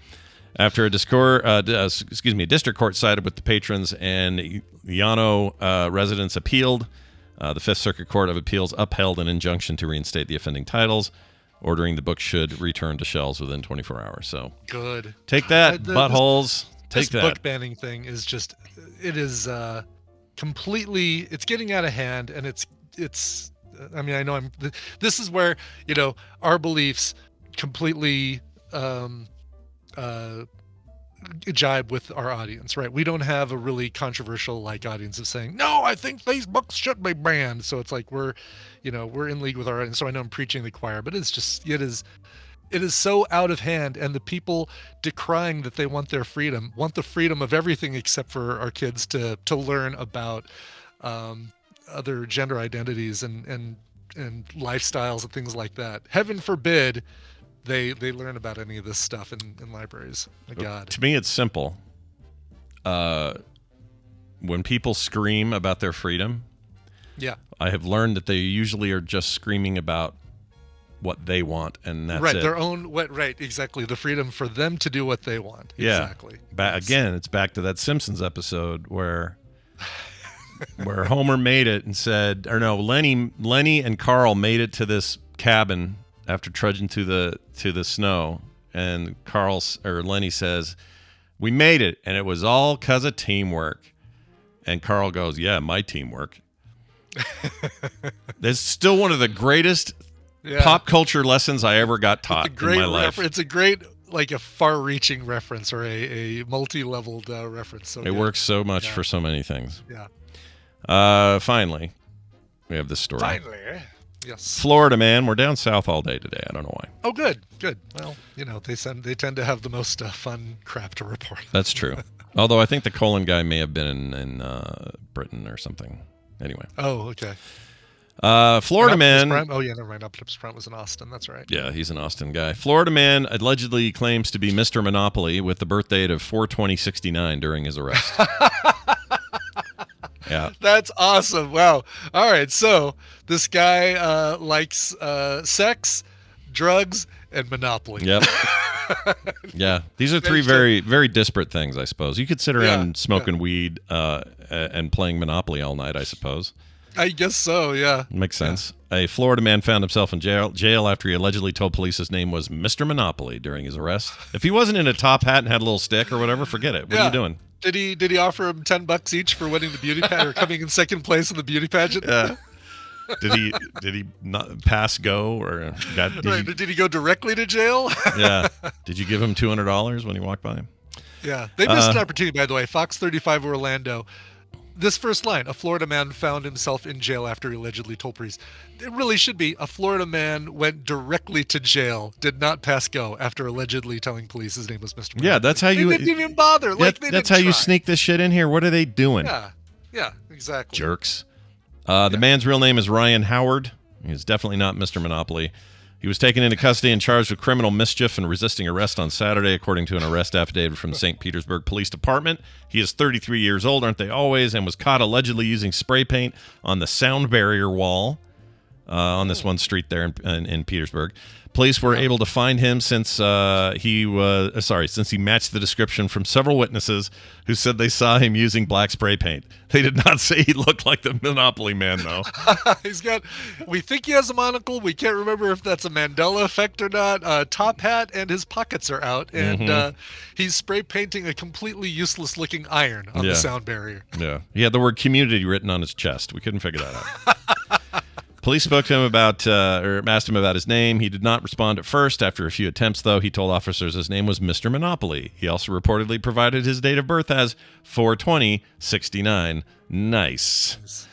After a district court sided with the patrons and Llano residents appealed, the Fifth Circuit Court of Appeals upheld an injunction to reinstate the offending titles, ordering the book should return to shelves within 24 hours. So good. Take that, buttholes. Take that. This book banning thing is just, it is completely, it's getting out of hand, and it's. I mean, I know this is where, our beliefs completely jibe with our audience, right? We don't have a really controversial audience of saying, no, I think these books should be banned. So it's like we're in league with our audience. So I know I'm preaching the choir, but it's just, it is so out of hand, and the people decrying that they want their freedom want the freedom of everything except for our kids to learn about other gender identities and lifestyles and things like that. Heaven forbid they learn about any of this stuff in libraries. My God. To me, it's simple. When people scream about their freedom, yeah, I have learned that they usually are just screaming about what they want, and that's right. it. Their own right, exactly. The freedom for them to do what they want. Yeah. Exactly. Again, it's back to that Simpsons episode where Homer made it and said, or no, Lenny and Carl made it to this cabin after trudging to the snow, and Lenny says, "We made it, and it was all 'cause of teamwork." And Carl goes, "Yeah, my teamwork." That's still one of the greatest pop culture lessons I ever got taught in my life. It's a great, a far-reaching reference, or a multi-leveled reference. So it works so much for so many things. Yeah. Finally, we have this story. Finally, yes. Florida man, we're down south all day today. I don't know why. Oh, good. Well, they tend to have the most fun crap to report. That's true. Although I think the colon guy may have been in Britain or something. Anyway. Oh, okay. Florida man. Oh, yeah, never mind. Optimus Prime was in Austin. That's right. Yeah, he's an Austin guy. Florida man allegedly claims to be Mr. Monopoly with the birth date of 4/20/69 during his arrest. Yeah. That's awesome. Wow. All right. So this guy likes sex, drugs, and Monopoly. Yep. Yeah. These are 3 very, very disparate things, I suppose. You could sit around smoking weed and playing Monopoly all night, I suppose. I guess so, yeah. Makes sense. Yeah. A Florida man found himself in jail after he allegedly told police his name was Mr. Monopoly during his arrest. If he wasn't in a top hat and had a little stick or whatever, forget it. What are you doing? Did he offer him $10 each for winning the beauty pageant or coming in second place in the beauty pageant? Yeah. Did he not pass go or did he go directly to jail? Yeah. Did you give him $200 when he walked by him? Yeah. They missed an opportunity, by the way. Fox 35 Orlando. This first line, a Florida man found himself in jail after he allegedly told police. It really should be, a Florida man went directly to jail, did not pass go after allegedly telling police his name was Mr. Monopoly. Yeah, that's how you... They didn't even bother. That's how you sneak this shit in here. What are they doing? Yeah, exactly. Jerks. The man's real name is Ryan Howard. He's definitely not Mr. Monopoly. He was taken into custody and charged with criminal mischief and resisting arrest on Saturday, according to an arrest affidavit from the St. Petersburg Police Department. He is 33 years old, aren't they always, and was caught allegedly using spray paint on the sound barrier wall on this one street there in Petersburg. Police were able to find him since he matched the description from several witnesses who said they saw him using black spray paint. They did not say he looked like the Monopoly Man, though. We think he has a monocle. We can't remember if that's a Mandela effect or not. Top hat, and his pockets are out, and he's spray painting a completely useless looking iron on the sound barrier. Yeah, he had the word community written on his chest. We couldn't figure that out. Police spoke to him or asked him about his name. He did not respond at first. After a few attempts, though, he told officers his name was Mr. Monopoly. He also reportedly provided his date of birth as 4/20/69. Nice.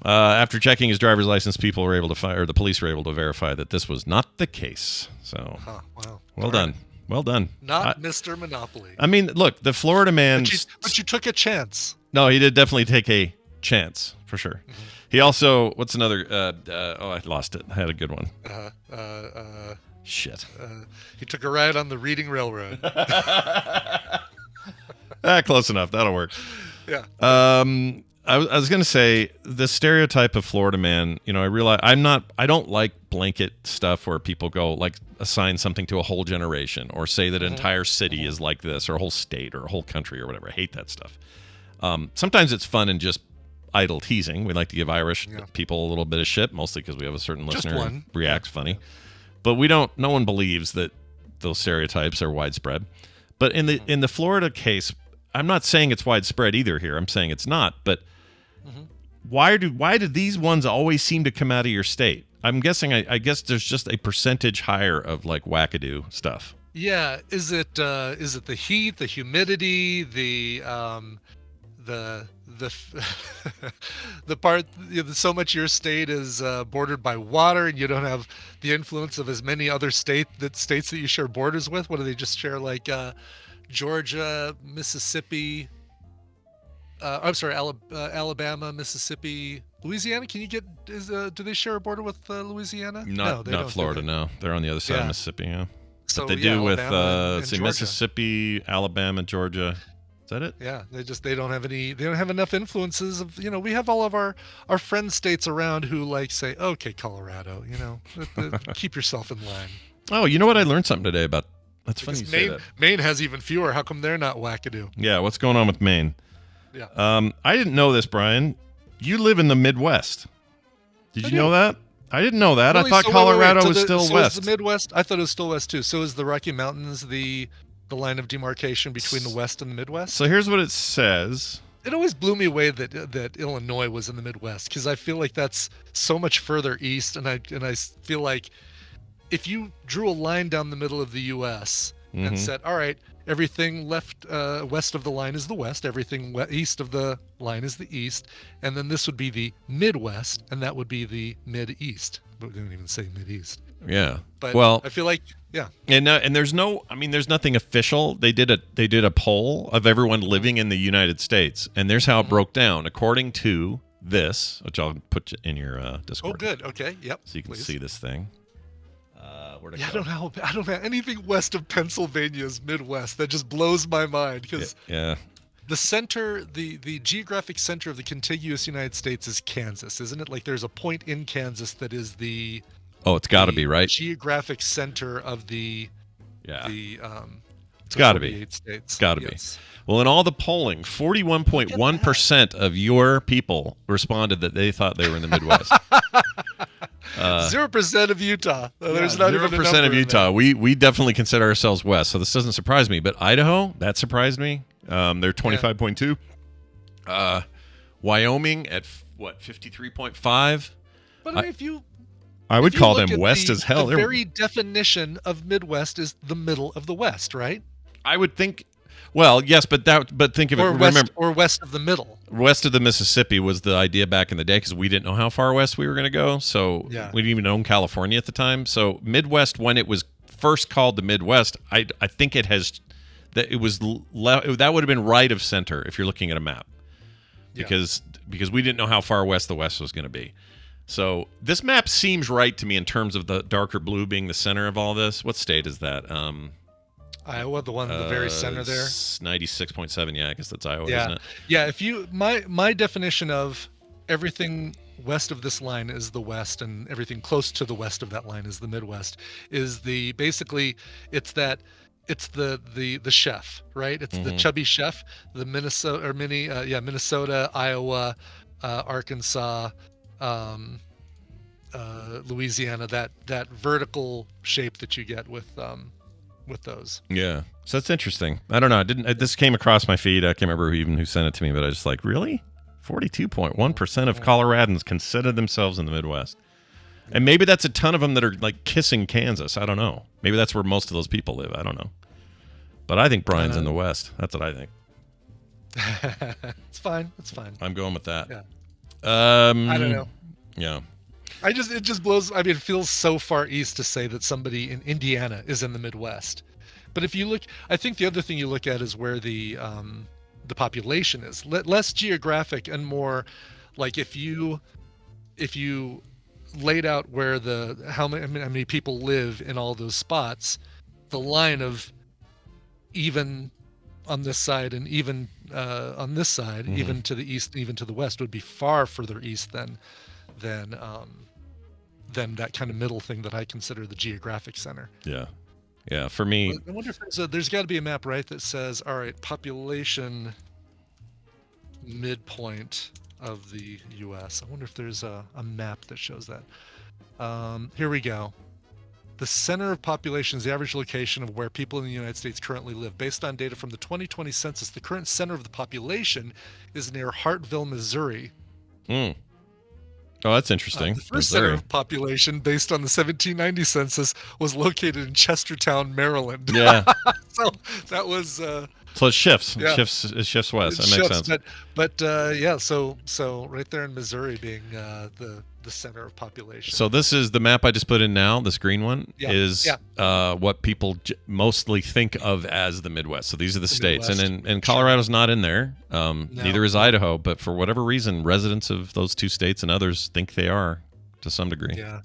After checking his driver's license, the police were able to verify that this was not the case. So, wow. Well done. Well done. Not Mr. Monopoly. I mean, look, the Florida man. But you took a chance. No, he did definitely take a chance for sure. He also, what's another? I lost it. I had a good one. Shit. He took a ride on the Reading Railroad. Close enough. That'll work. Yeah. I was gonna say the stereotype of Florida man. You know, I realize I don't like blanket stuff where people go like assign something to a whole generation or say that an entire city is like this or a whole state or a whole country or whatever. I hate that stuff. Sometimes it's fun and just idle teasing. We like to give Irish people a little bit of shit, mostly because we have a certain listener who reacts funny. But no one believes that those stereotypes are widespread. But in the Florida case, I'm not saying it's widespread either here. I'm saying it's not. But why do these ones always seem to come out of your state? I'm guessing. I guess there's just a percentage higher of like wackadoo stuff. Yeah. Is it the heat, the humidity, the part, so much of your state is bordered by water, and you don't have the influence of as many other states that you share borders with? What do they just share, like Georgia, Mississippi? I'm sorry, Alabama, Mississippi, Louisiana. Can you get? Do they share a border with Louisiana? No, they don't. Florida. No, they're on the other side of Mississippi. Yeah, so but they do Alabama with and Mississippi, Alabama, Georgia. Is that it? Yeah, they don't have enough influences of, we have all of our friend states around who like say, okay, Colorado, keep yourself in line. Oh, you know what? I learned something today about, that's funny you say that. Maine has even fewer. How come they're not wackadoo? Yeah, what's going on with Maine? Yeah. I didn't know this, Brian. You live in the Midwest. Did you know that? I didn't know that. Really? I thought Colorado was still west. Is the Midwest? I thought it was still west too. So is the Rocky Mountains the line of demarcation between the West and the Midwest? So here's what it says. It always blew me away that Illinois was in the Midwest, because I feel like that's so much further east, and I feel like if you drew a line down the middle of the U.S. and said, all right, everything west of the line is the West, everything east of the line is the East, and then this would be the Midwest, and that would be the Mid-East. But we didn't even say Mid-East. Yeah. But well, I feel like, yeah. And there's nothing official. They did a poll of everyone living in the United States, and there's how it broke down according to this, which I'll put in your Discord. Oh, good. Okay. Yep. So you can see this thing. I don't know anything west of Pennsylvania is Midwest. That just blows my mind, because the center, the geographic center of the contiguous United States is Kansas, isn't it? Like there's a point in Kansas that is the it's got to be, right? Geographic center of the it's got to be. States. It's got to be. Well, in all the polling, 41.1% of your people responded that they thought they were in the Midwest. 0% of Utah. There's not even a 0% of Utah. We definitely consider ourselves west, so this doesn't surprise me. But Idaho, that surprised me. They're 25.2. Wyoming at 53.5. But if you I would call them west as hell. The very definition of Midwest is the middle of the West, right? I would think. Well, yes, but think of it. Remember, west of the middle. West of the Mississippi was the idea back in the day, because we didn't know how far west we were going to go. So we didn't even own California at the time. So Midwest, when it was first called the Midwest, I think it has that it was that would have been right of center if you're looking at a map, because we didn't know how far west the West was going to be. So this map seems right to me in terms of the darker blue being the center of all this. What state is that? Iowa, the one in the very center there. 96.7. Yeah, I guess that's Iowa, isn't it? Yeah. If you my definition of everything west of this line is the West, and everything close to the west of that line is the Midwest. Is the basically it's the chef, right? It's the chubby chef, the Minnesota or Minnesota, Iowa, Arkansas, Louisiana, that vertical shape that you get with those. Yeah. So that's interesting. I don't know. This came across my feed. I can't remember who sent it to me, but I was just like, really? 42.1% of Coloradans consider themselves in the Midwest. And maybe that's a ton of them that are like kissing Kansas. I don't know. Maybe that's where most of those people live. I don't know. But I think Brian's in the West. That's what I think. It's fine. It's fine. I'm going with that. Yeah. I don't know. Yeah. It just blows. I mean, it feels so far east to say that somebody in Indiana is in the Midwest. But if you look, I think the other thing you look at is where the population is. Less geographic and more like if you laid out where how many people live in all those spots, the line of even on this side and even on this side, even to the east, even to the west, would be far further east than that kind of middle thing that I consider the geographic center. Yeah. Yeah. For me, I wonder if there's got to be a map, right, that says, all right, population midpoint of the U.S. I wonder if there's a map that shows that. Here we go. The center of population is the average location of where people in the United States currently live. Based on data from the 2020 census, the current center of the population is near Hartville, Missouri. Oh, that's interesting. The first center of population, based on the 1790 census, was located in Chestertown, Maryland. Yeah. So that was. So it shifts. Yeah. It shifts west. That makes sense. But yeah. So right there in Missouri being the center of population. So this is the map I just put in now. This green one is what people mostly think of as the Midwest. So these are the states, Midwest. and Colorado's not in there. Neither is Idaho. But for whatever reason, residents of those two states and others think they are to some degree. Yeah,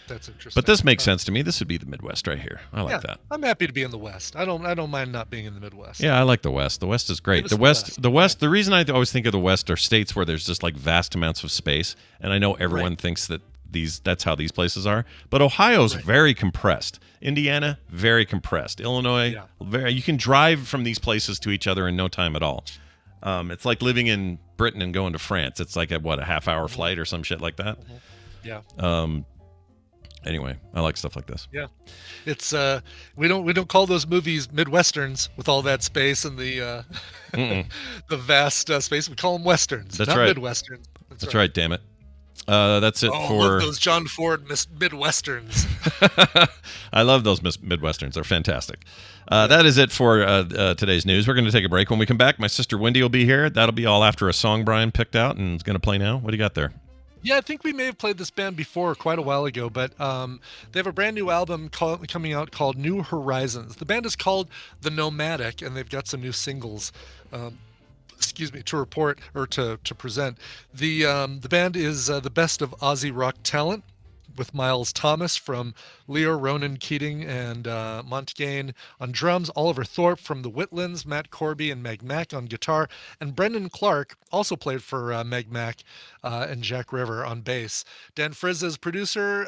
that's interesting. But this makes sense to me. This would be the Midwest right here. I like that. I'm happy to be in the West. I don't mind not being in the Midwest. Yeah, I like the West. The West is great. The West. The reason I always think of the West are states where there's just like vast amounts of space, and I know everyone thinks that that's how these places are. But Ohio's very compressed. Indiana, very compressed. Illinois, you can drive from these places to each other in no time at all. It's like living in Britain and going to France. It's like a half-hour flight or some shit like that. Yeah. Anyway, I like stuff like this. Yeah, it's we don't call those movies Midwesterns with all that space and the the vast space. We call them Westerns, That's not right. Midwesterns. That's right. Damn it. That's it for those John Ford Midwesterns. I love those Midwesterns. They're fantastic. That is it for today's news. We're going to take a break. When we come back, my sister Wendi will be here. That'll be all after a song Brian picked out and is going to play now. What do you got there? Yeah, I think we may have played this band before quite a while ago, but they have a brand new album coming out called New Horizons. The band is called The Nomadic, and they've got some new singles to report or to present. The band is the best of Aussie rock talent, with Miles Thomas from Leo, Ronan Keating, and Montgain on drums, Oliver Thorpe from the Whitlands, Matt Corby and Meg Mack on guitar, and Brendan Clark also played for Meg Mack and Jack River on bass. Dan Frizz is producer,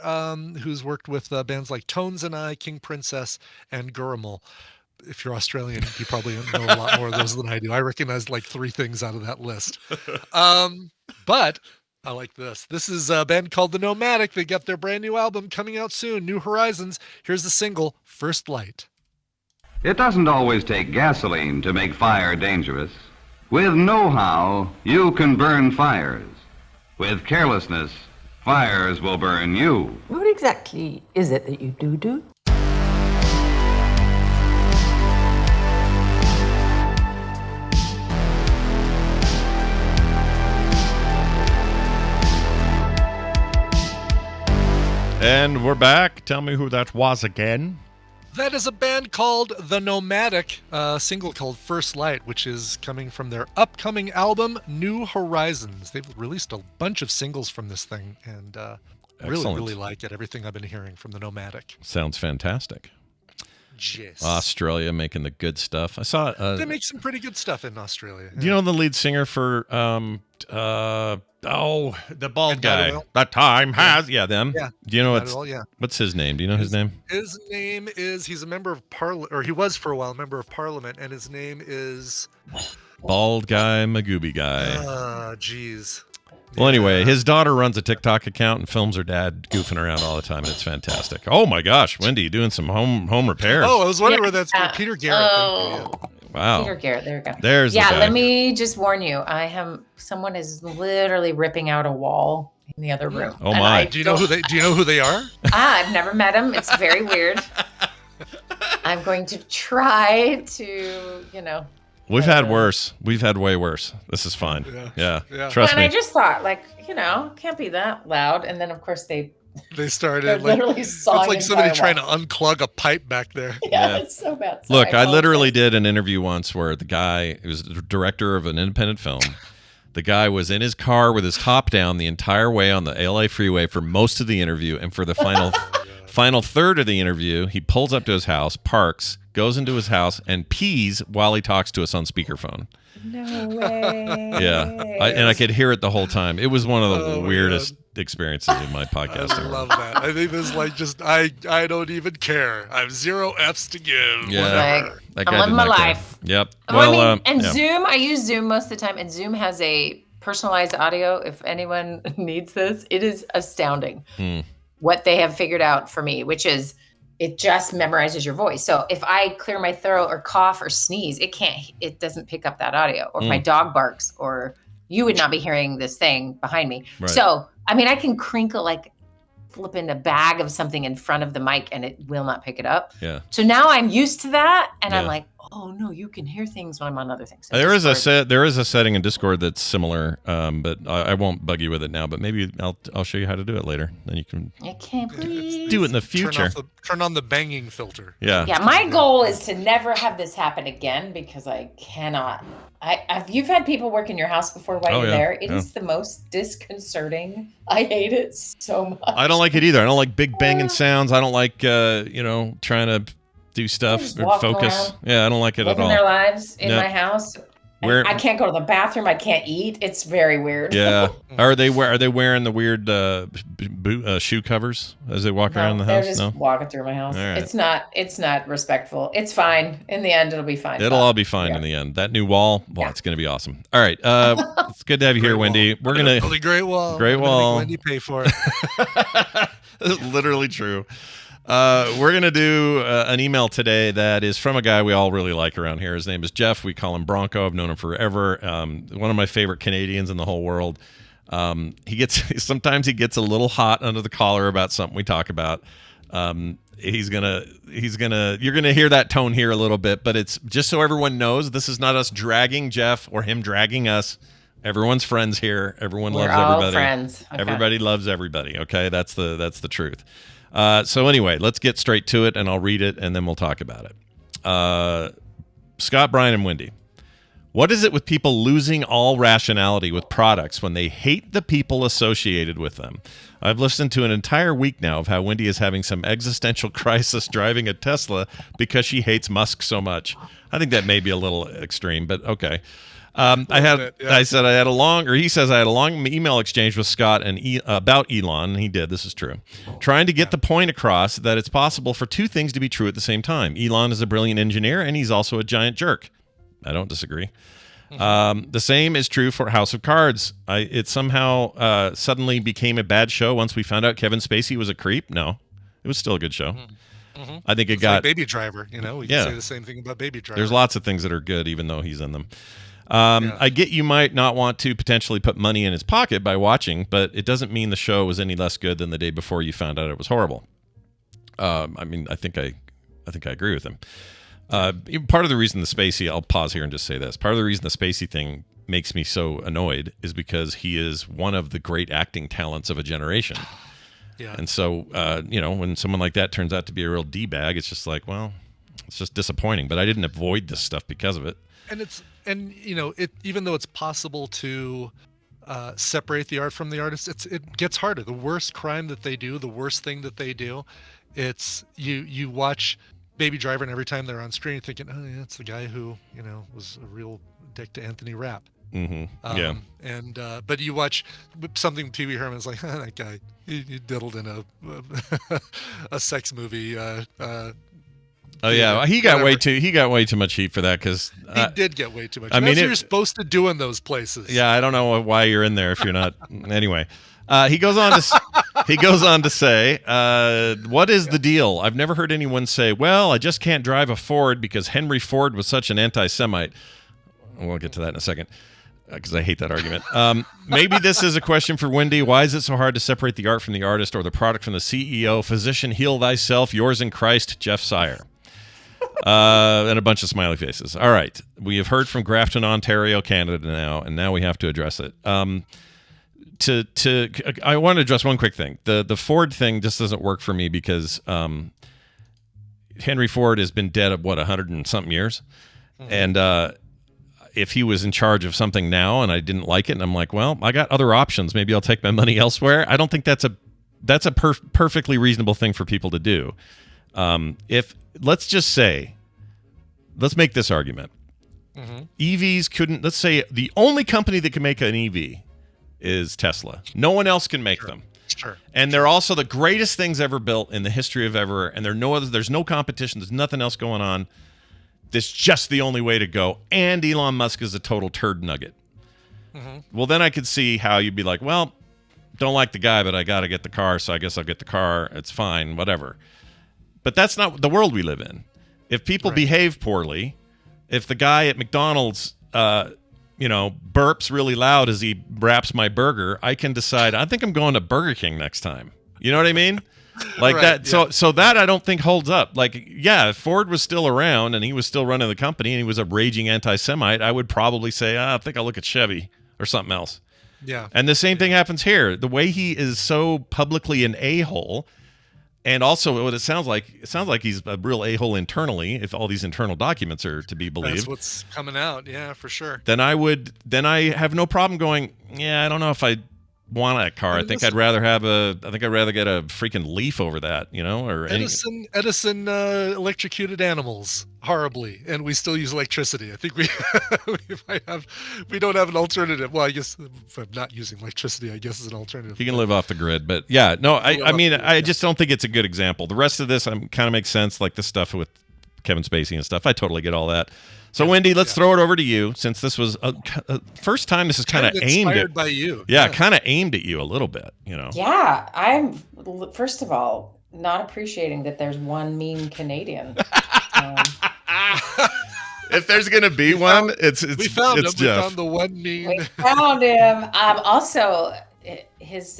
who's worked with bands like Tones and I, King Princess, and Gurumul. If you're Australian, you probably know a lot more of those than I do. I recognize like 3 things out of that list. But I like this. This is a band called The Nomadic. They got their brand new album coming out soon, New Horizons. Here's the single, First Light. It doesn't always take gasoline to make fire dangerous. With know-how, you can burn fires. With carelessness, fires will burn you. What exactly is it that you do? And we're back. Tell me who that was again. That is a band called The Nomadic, a single called First Light, which is coming from their upcoming album, New Horizons. They've released a bunch of singles from this thing, and really like it, everything I've been hearing from The Nomadic. Sounds fantastic. Yes. Australia making the good stuff. I saw they make some pretty good stuff in Australia. Do you know the lead singer for the bald And guy. Will? That time has them. Yeah. Do you know Not at all, yeah. what's his name? Do you know his name? His name is, he's a member of Parliament, or he was for a while a member of Parliament, and his name is... Bald guy, Magooby guy. Jeez. Well, anyway, his daughter runs a TikTok account and films her dad goofing around all the time, and it's fantastic. Oh my gosh, Wendi, doing some home repairs. Oh, I was wondering where that's from. Peter Garrett. Oh. Wow. Peter Garrett, there we go. There's the guy. let me just warn you. Someone is literally ripping out a wall in the other room. Oh my. Do you know who they are? I've never met him. It's very weird. I'm going to try to, We've had worse. We've had way worse. This is fine. Yeah. Trust me. And I just thought, can't be that loud. And then, of course, they started literally sawing it's like somebody into trying my to unplug a pipe back there. Yeah, it's so bad. So Look, I literally did an interview once where the guy, who was the director of an independent film, the guy was in his car with his top down the entire way on the LA freeway for most of the interview, and for the final third of the interview, he pulls up to his house, parks, goes into his house, and pees while he talks to us on speakerphone. No way. Yeah, I could hear it the whole time. It was one of the weirdest experiences in my podcasting. I love that. I think this is I don't even care. I have 0 F's to give. Yeah, I'm living my life. Yep. Well, Zoom, I use Zoom most of the time, and Zoom has a personalized audio. If anyone needs this, it is astounding what they have figured out for me, which is it just memorizes your voice. So if I clear my throat or cough or sneeze, it doesn't pick up that audio. Or if my dog barks, or you would not be hearing this thing behind me. Right. So, I can crinkle flipping a bag of something in front of the mic and it will not pick it up. Yeah. So now I'm used to that, and I'm like, oh no, you can hear things when I'm on other things. So there is a setting in Discord that's similar, but I won't bug you with it now. But maybe I'll show you how to do it later. Then you can. I can't please do it in the future. Turn on the banging filter. Yeah. Yeah. My goal is to never have this happen again, because I cannot. You've had people work in your house before while you're there. It is the most disconcerting. I hate it so much. I don't like it either. I don't like big banging sounds. I don't like trying to do stuff or focus. Yeah, I don't like it at all. Living their lives in my house. I can't go to the bathroom. I can't eat. It's very weird. Yeah. Are they wearing the weird shoe covers as they walk around the house? They're just walking through my house. Right. It's not respectful. It's fine. In the end, it'll be fine. It'll all be fine in the end. That new wall, it's going to be awesome. All right. It's good to have you here, Wendi. We're going to... Great wall. Great wall. Wendi pay for it. This is literally true. We're going to do an email today that is from a guy we all really like around here. His name is Jeff. We call him Bronco. I've known him forever. One of my favorite Canadians in the whole world. Sometimes he gets a little hot under the collar about something we talk about. You're gonna hear that tone here a little bit, but it's just so everyone knows, this is not us dragging Jeff or him dragging us. Everyone's friends here. Everyone loves everybody. We're all friends. Okay. Everybody loves everybody. Okay, that's the truth. So anyway, let's get straight to it, and I'll read it, and then we'll talk about it. Scott, Brian, and Wendi. What is it with people losing all rationality with products when they hate the people associated with them? I've listened to an entire week now of how Wendi is having some existential crisis driving a Tesla because she hates Musk so much. I think that may be a little extreme, but okay. He says I had a long email exchange with Scott about Elon. And he did. This is true. Trying to get the point across that it's possible for two things to be true at the same time. Elon is a brilliant engineer, and he's also a giant jerk. I don't disagree. The same is true for House of Cards. It somehow suddenly became a bad show once we found out Kevin Spacey was a creep. No, it was still a good show. Mm-hmm. I think it's got like Baby Driver. We can say the same thing about Baby Driver. There's lots of things that are good, even though he's in them. I get you might not want to potentially put money in his pocket by watching, but it doesn't mean the show was any less good than the day before you found out it was horrible. I think I agree with him. Part of the reason the Spacey, I'll pause here and just say this. Part of the reason the Spacey thing makes me so annoyed is because he is one of the great acting talents of a generation. Yeah. And so, when someone like that turns out to be a real D-bag, it's just like, well, it's just disappointing. But I didn't avoid this stuff because of it. Even though it's possible to separate the art from the artist, it gets harder. The worse crime that they do, the worst thing that they do, it's you watch Baby Driver, and every time they're on screen, you're thinking, oh yeah, it's the guy who was a real dick to Anthony Rapp. Yeah. And but you watch something Pee Wee Herman's like, that guy, he diddled in a sex movie. Oh yeah, he got way too much heat for that because he did get way too much. I mean, that's what you're supposed to do in those places. Yeah, I don't know why you're in there if you're not. Anyway, he goes on to say, "What is the deal? I've never heard anyone say, well, I just can't drive a Ford because Henry Ford was such an anti-Semite." We'll get to that in a second because I hate that argument. Maybe this is a question for Wendi. Why is it so hard to separate the art from the artist or the product from the CEO? Physician, heal thyself. Yours in Christ, Jeff Sire. And a bunch of smiley faces. All right. We have heard from Grafton, Ontario, Canada now, and now we have to address it. I want to address one quick thing. The Ford thing just doesn't work for me because Henry Ford has been dead of 100 and something years. And if he was in charge of something now and I didn't like it and I'm like, well, I got other options. Maybe I'll take my money elsewhere. I don't think that's a perfectly reasonable thing for people to do. If let's just say, let's make this argument. EVs couldn't, let's say the only company that can make an EV is Tesla. No one else can make them. Sure. And they're also the greatest things ever built in the history of ever. And there's no competition. There's nothing else going on. This is just the only way to go. And Elon Musk is a total turd nugget. Well, then I could see how you'd be like, well, don't like the guy, but I got to get the car. So I guess I'll get the car. It's fine, whatever. But that's not the world we live in. If people behave poorly, if the guy at McDonald's, burps really loud as he wraps my burger, I can decide, I think I'm going to Burger King next time. You know what I mean? Like that. Yeah. So that I don't think holds up. Like, yeah, if Ford was still around and he was still running the company and he was a raging anti-Semite, I would probably say, I think I'll look at Chevy or something else. Yeah. And the same thing happens here. The way he is so publicly an a-hole. And also, what it sounds like he's a real a-hole internally, if all these internal documents are to be believed. That's what's coming out, yeah, for sure. Then I have no problem going, yeah, I don't know if I want that car. I think I'd rather get a freaking Leaf over that, or Edison electrocuted animals horribly, and we still use electricity. I think we don't have an alternative. Well, I guess if I'm not using electricity, I guess is an alternative. You can live off the grid, but yeah, no, I just don't think it's a good example. The rest of this kind of makes sense, like the stuff with Kevin Spacey and stuff. I totally get all that. So, Wendi, let's throw it over to you, since this was a first time this is kind of aimed at by you. Yeah, kind of aimed at you a little bit, Yeah, I'm, first of all, not appreciating that there's one mean Canadian. If there's going to be one, it's we found him. Jeff. We found the one mean. We found him. Also, his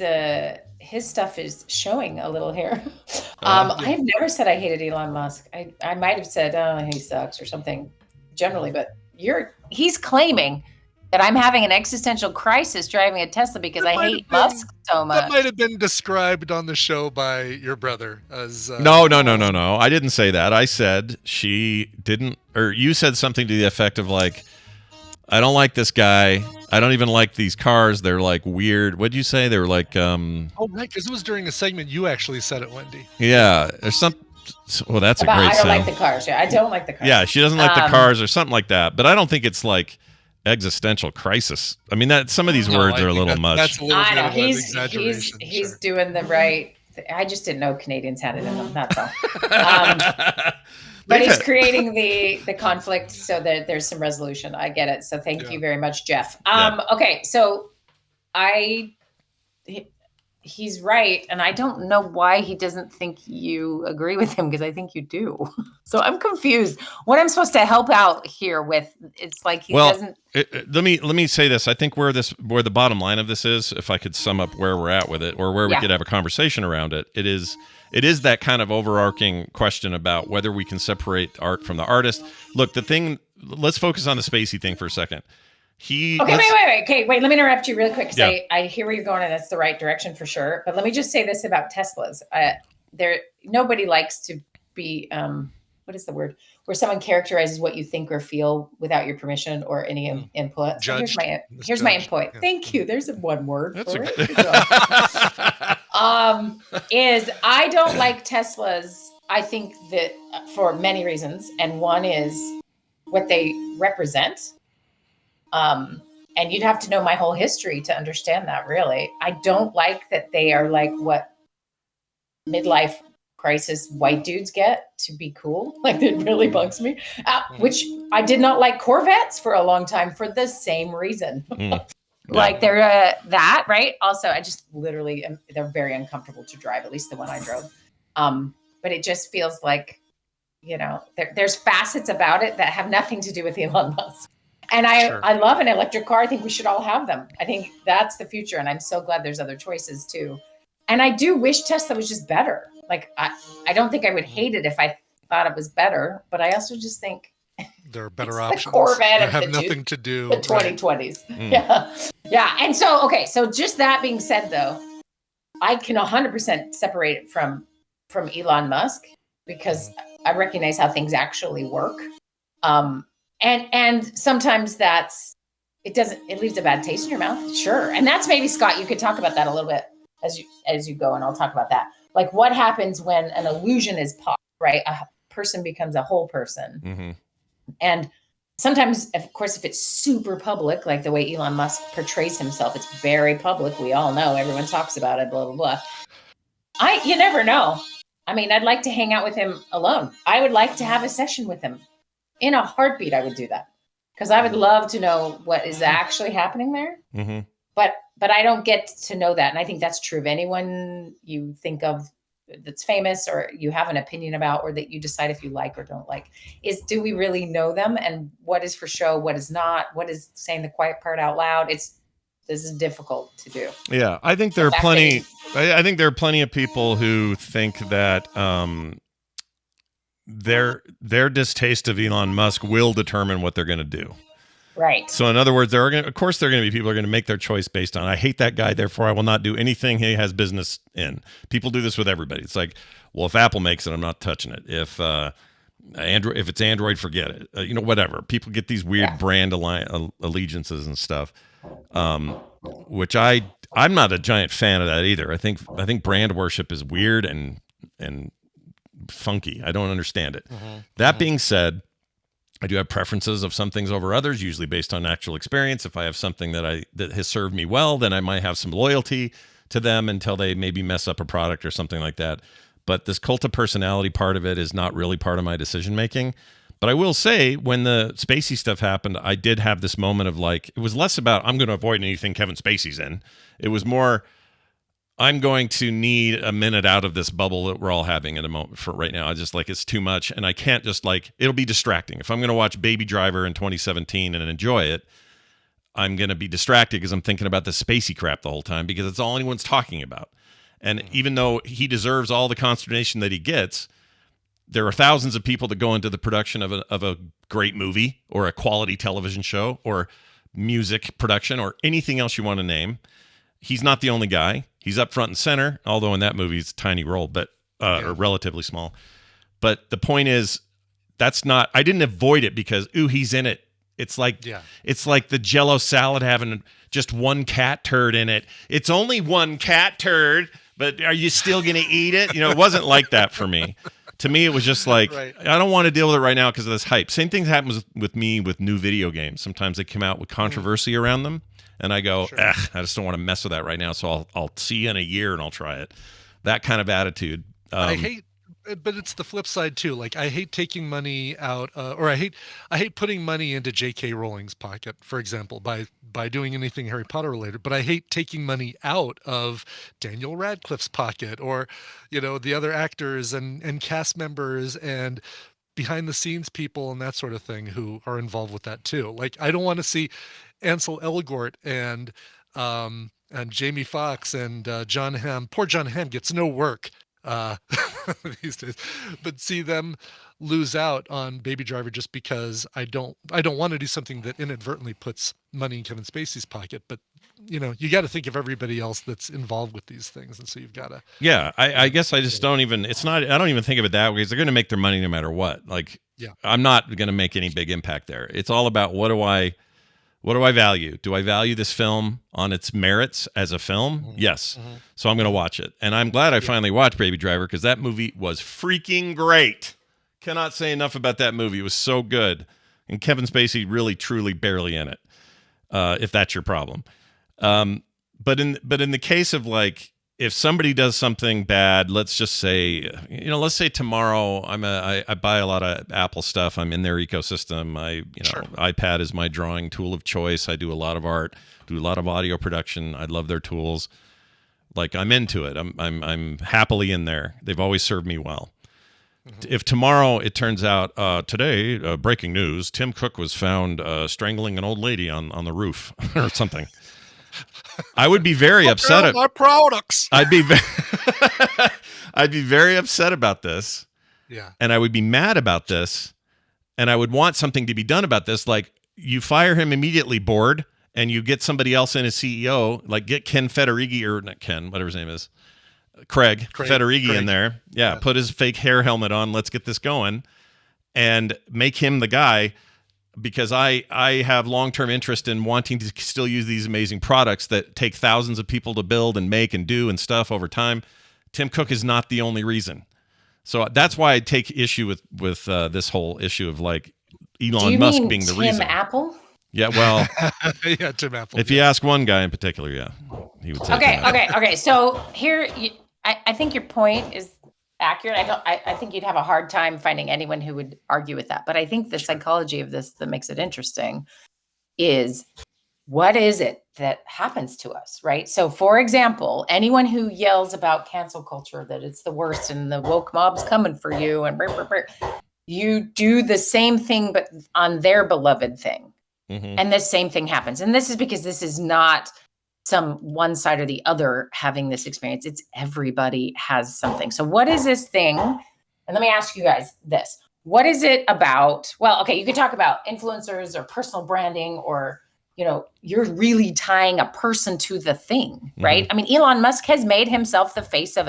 stuff is showing a little here. I've never said I hated Elon Musk. I might have said, oh, he sucks or something generally, but he's claiming that I'm having an existential crisis driving a Tesla because I hate Musk so much. That might have been described on the show by your brother as No. I didn't say that. I said she didn't, or you said something to the effect of like, I don't like this guy. I don't even like these cars. They're like weird. What'd you say? They were like oh, right, because it was during a segment you actually said it, Wendi. Yeah, there's some. Well, that's a great I don't sound. like the cars. Yeah, I don't like the cars. Yeah, she doesn't like the cars or something like that. But I don't think it's like existential crisis. I mean, that some of these words are a little much. That's a little bit of an exaggeration. He's sure. doing the right. I just didn't know Canadians had it in them. That's all. But he's creating the conflict so that there's some resolution. I get it. So thank you very much, Jeff. Okay, so he's right, and I don't know why he doesn't think you agree with him, because I think you do. So I'm confused. What I'm supposed to help out here with? It's like he doesn't. Let me say this. I think where the bottom line of this is, if I could sum up where we're at with it, or where we could have a conversation around it, it is that kind of overarching question about whether we can separate art from the artist. Look, let's focus on the Spacey thing for a second. Wait. Okay, wait. Let me interrupt you really quick, because I hear where you're going, and that's the right direction for sure. But let me just say this about Teslas. Nobody likes to be what is the word? Where someone characterizes what you think or feel without your permission or any input. So here's my input. Yeah. Thank you. There's one word for it. Is I don't like Teslas. I think that for many reasons, and one is what they represent. And you'd have to know my whole history to understand that, really. I don't like that they are like what midlife crisis white dudes get to be cool. Like, it really bugs me. Which I did not like Corvettes for a long time for the same reason. Like, they're that, right? Also, I just literally, they're very uncomfortable to drive, at least the one I drove. But it just feels like, you know, there's facets about it that have nothing to do with Elon Musk. And I love an electric car. I think we should all have them. I think that's the future. And I'm so glad there's other choices too. And I do wish Tesla was just better. Like, I don't think I would hate it if I thought it was better, but I also just think there are better options. The Corvette that have nothing to do with the 2020s. Right. Yeah. And so, okay. So just that being said, though, I can 100% separate it from Elon Musk because I recognize how things actually work. And sometimes it leaves a bad taste in your mouth. Sure. And that's maybe, Scott, you could talk about that a little bit as you go, and I'll talk about that. Like, what happens when an illusion is popped, right? A person becomes a whole person. Mm-hmm. And sometimes, of course, if it's super public, like the way Elon Musk portrays himself, it's very public. We all know, everyone talks about it, blah, blah, blah. You never know. I mean, I'd like to hang out with him alone. I would like to have a session with him. In a heartbeat, I would do that because I would love to know what is actually happening there. Mm-hmm. But I don't get to know that. And I think that's true of anyone you think of that's famous or you have an opinion about or that you decide if you like or don't like. Do we really know them? And what is for show? What is not? What is saying the quiet part out loud? This is difficult to do. Yeah, I think there are plenty. I think there are plenty of people who think that their distaste of Elon Musk will determine what they're going to do. Right. So in other words, there are going to be people who are going to make their choice based on, I hate that guy, therefore I will not do anything he has business in. People do this with everybody. It's like, well, if Apple makes it, I'm not touching it. If it's Android, forget it. Whatever. People get these weird brand allegiances and stuff, which I'm not a giant fan of that either. I think brand worship is weird and funky. I don't understand it. That being said, I do have preferences of some things over others, usually based on actual experience. If I have something that has served me well, then I might have some loyalty to them until they maybe mess up a product or something like that. But this cult of personality part of it is not really part of my decision making. But I will say, when the Spacey stuff happened, I did have this moment of like, it was less about I'm going to avoid anything Kevin Spacey's in. It was more, I'm going to need a minute out of this bubble that we're all having at a moment for right now. I just like, it's too much. And I can't just it'll be distracting. If I'm going to watch Baby Driver in 2017 and enjoy it, I'm going to be distracted because I'm thinking about the Spacey crap the whole time because it's all anyone's talking about. And even though he deserves all the consternation that he gets, there are thousands of people that go into the production of a great movie or a quality television show or music production or anything else you want to name. He's not the only guy. He's up front and center, although in that movie it's a tiny role, but or relatively small. But the point is, I didn't avoid it because he's in it. It's like the Jello salad having just one cat turd in it. It's only one cat turd, but are you still going to eat it? It wasn't like that for me. To me, it was just like, I don't want to deal with it right now because of this hype. Same thing happens with me with new video games. Sometimes they come out with controversy around them. And I go, I just don't want to mess with that right now. So I'll see you in a year and I'll try it. That kind of attitude. I hate, but it's the flip side too. Like, I hate taking money out, or I hate putting money into J.K. Rowling's pocket, for example, by doing anything Harry Potter related. But I hate taking money out of Daniel Radcliffe's pocket, or the other actors and cast members and behind the scenes people and that sort of thing who are involved with that too. Like, I don't want to see Ansel Elgort and Jamie Foxx and John Hamm. Poor John Hamm gets no work these days, but see them lose out on Baby Driver just because I don't want to do something that inadvertently puts money in Kevin Spacey's pocket. But you got to think of everybody else that's involved with these things, and so you've got to. Yeah, I guess I just don't even. It's not. I don't even think of it that way because they're going to make their money no matter what. Like, I'm not going to make any big impact there. It's all about what do I value? Do I value this film on its merits as a film? Yes. So I'm going to watch it. And I'm glad I finally watched Baby Driver because that movie was freaking great. Cannot say enough about that movie. It was so good. And Kevin Spacey really, truly barely in it. if that's your problem. But in the case of like, if somebody does something bad, let's just say, let's say tomorrow I buy a lot of Apple stuff. I'm in their ecosystem. Sure. iPad is my drawing tool of choice. I do a lot of art, do a lot of audio production. I love their tools. Like, I'm into it. I'm happily in there. They've always served me well. If tomorrow it turns out, today, breaking news, Tim Cook was found strangling an old lady on the roof or something, I would be very upset at my products. I'd be very upset about this. Yeah. And I would be mad about this. And I would want something to be done about this. Like, you fire him immediately, board, and you get somebody else in as CEO, like get Ken Federighi, or not Ken, whatever his name is. Craig Federighi in there. Yeah, put his fake hair helmet on. Let's get this going, and make him the guy, because I have long-term interest in wanting to still use these amazing products that take thousands of people to build and make and do and stuff over time. Tim Cook is not the only reason. So that's why I take issue with this whole issue of like Elon Musk being the reason. Tim Apple? Yeah, well, yeah, Tim Apple. If you ask one guy in particular, yeah, he would say. Okay. So here, I think your point is accurate. I think you'd have a hard time finding anyone who would argue with that. But I think the psychology of this that makes it interesting is, what is it that happens to us, right? So, for example, anyone who yells about cancel culture, that it's the worst and the woke mob's coming for you, and you do the same thing, but on their beloved thing. Mm-hmm. And the same thing happens. And this is because this is not some one side or the other having this experience. It's everybody has something. So what is this thing? And let me ask you guys this. What is it about? Well, okay, you could talk about influencers or personal branding, or, you're really tying a person to the thing, right? Mm-hmm. I mean, Elon Musk has made himself the face of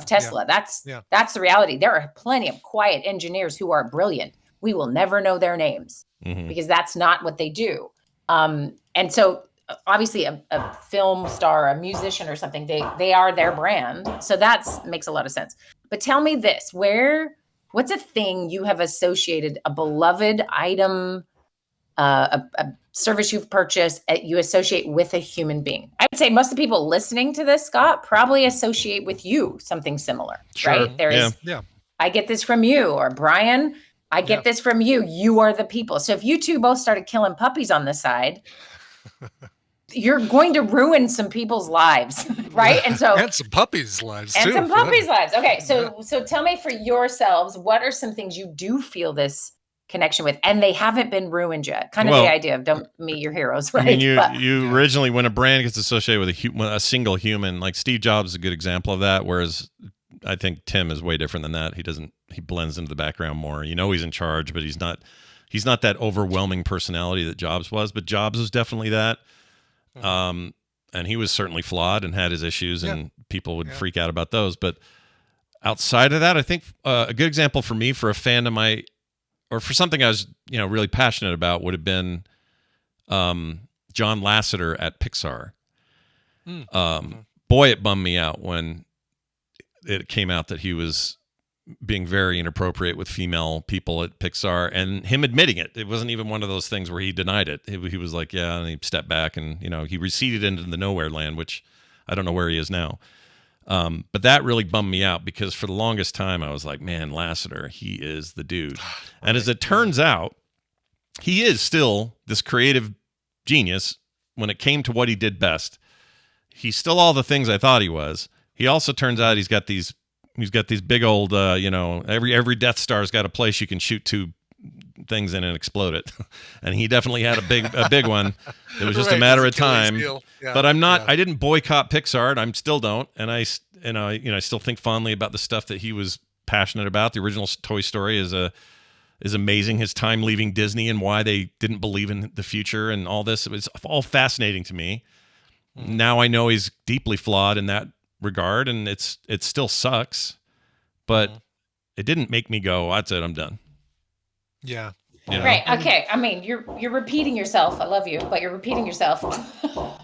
Tesla. Yeah. That's the reality. There are plenty of quiet engineers who are brilliant. We will never know their names. Mm-hmm. Because that's not what they do. And so obviously a film star, a musician or something, they are their brand. So that makes a lot of sense. But tell me this, what's a thing you have associated, a beloved item, a service you've purchased, you associate with a human being? I would say most of the people listening to this, Scott, probably associate with you something similar, sure. Right? I get this from you, or Brian, I get this from you. You are the people. So if you two both started killing puppies on the side, you're going to ruin some people's lives, right? And so and some puppies' lives and too. And some puppies' lives. Okay, so tell me for yourselves, what are some things you do feel this connection with, and they haven't been ruined yet? Kind of the idea of don't meet your heroes, right? I mean, you originally, when a brand gets associated with a single human, like Steve Jobs is a good example of that, whereas I think Tim is way different than that. He blends into the background more. He's in charge, but he's not that overwhelming personality that Jobs was. But Jobs was definitely that. And he was certainly flawed and had his issues, and people would freak out about those. But outside of that, I think a good example for me, for a fandom or for something I was really passionate about, would have been John Lasseter at Pixar. Boy, it bummed me out when it came out that he was being very inappropriate with female people at Pixar, and him admitting it. It wasn't even one of those things where he denied it. He was like, yeah, and he stepped back, and he receded into the nowhere land, which I don't know where he is now. But that really bummed me out, because for the longest time I was like, man, Lasseter, he is the dude. And as it turns out, he is still this creative genius when it came to what he did best. He's still all the things I thought he was. He also turns out he's got these big old, every Death Star's got a place you can shoot two things in and explode it. And he definitely had a big one. It was just a matter of time. Yeah, but I didn't boycott Pixar, and I still don't. And I still think fondly about the stuff that he was passionate about. The original Toy Story is amazing. His time leaving Disney and why they didn't believe in the future and all this. It was all fascinating to me. Now I know he's deeply flawed in that regard, and it still sucks, but it didn't make me go, that's it, I'm done. Yeah. Right. Okay. I mean, you're repeating yourself. I love you, but you're repeating yourself.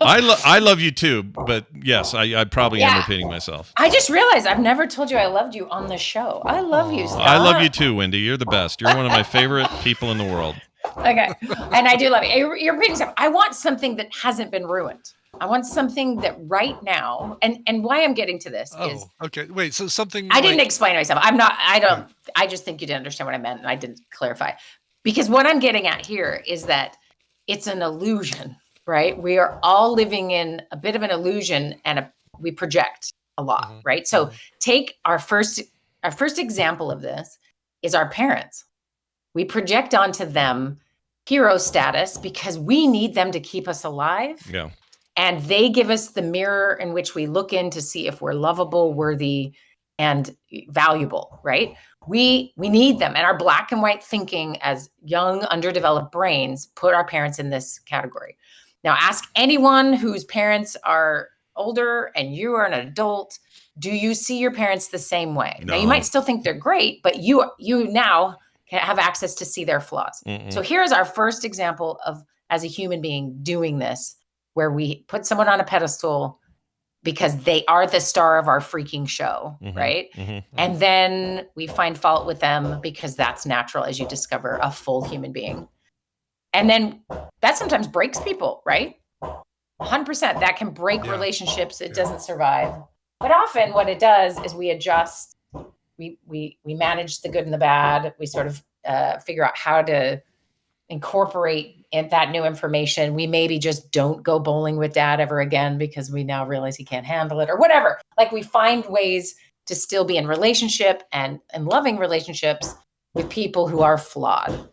I love you too, but yes, I probably am repeating myself. I just realized I've never told you I loved you on the show. I love you, Scott. I love you too, Wendi. You're the best. You're one of my favorite people in the world. Okay. And I do love it. You're repeating stuff. I want something that hasn't been ruined. I want something that right now, and why I'm getting to this is. Okay. Wait, so something. I didn't explain myself. I just think you didn't understand what I meant, and I didn't clarify. Because what I'm getting at here is that it's an illusion, right? We are all living in a bit of an illusion, and we project a lot, right? So take our first example of this is our parents. We project onto them hero status because we need them to keep us alive. Yeah. And they give us the mirror in which we look in to see if we're lovable, worthy, and valuable, right? We need them. And our black and white thinking as young, underdeveloped brains put our parents in this category. Now, ask anyone whose parents are older and you are an adult, do you see your parents the same way? No. Now, you might still think they're great, but you now can have access to see their flaws. So here's our first example of, as a human being, doing this, where we put someone on a pedestal because they are the star of our freaking show, right? And then we find fault with them because that's natural as you discover a full human being. And then that sometimes breaks people, right? 100%. That can break relationships. It doesn't survive. But often what it does is we adjust, we manage the good and the bad. We sort of figure out how to incorporate that new information. We maybe just don't go bowling with dad ever again because we now realize he can't handle it or whatever. Like, we find ways to still be in relationship and loving relationships with people who are flawed.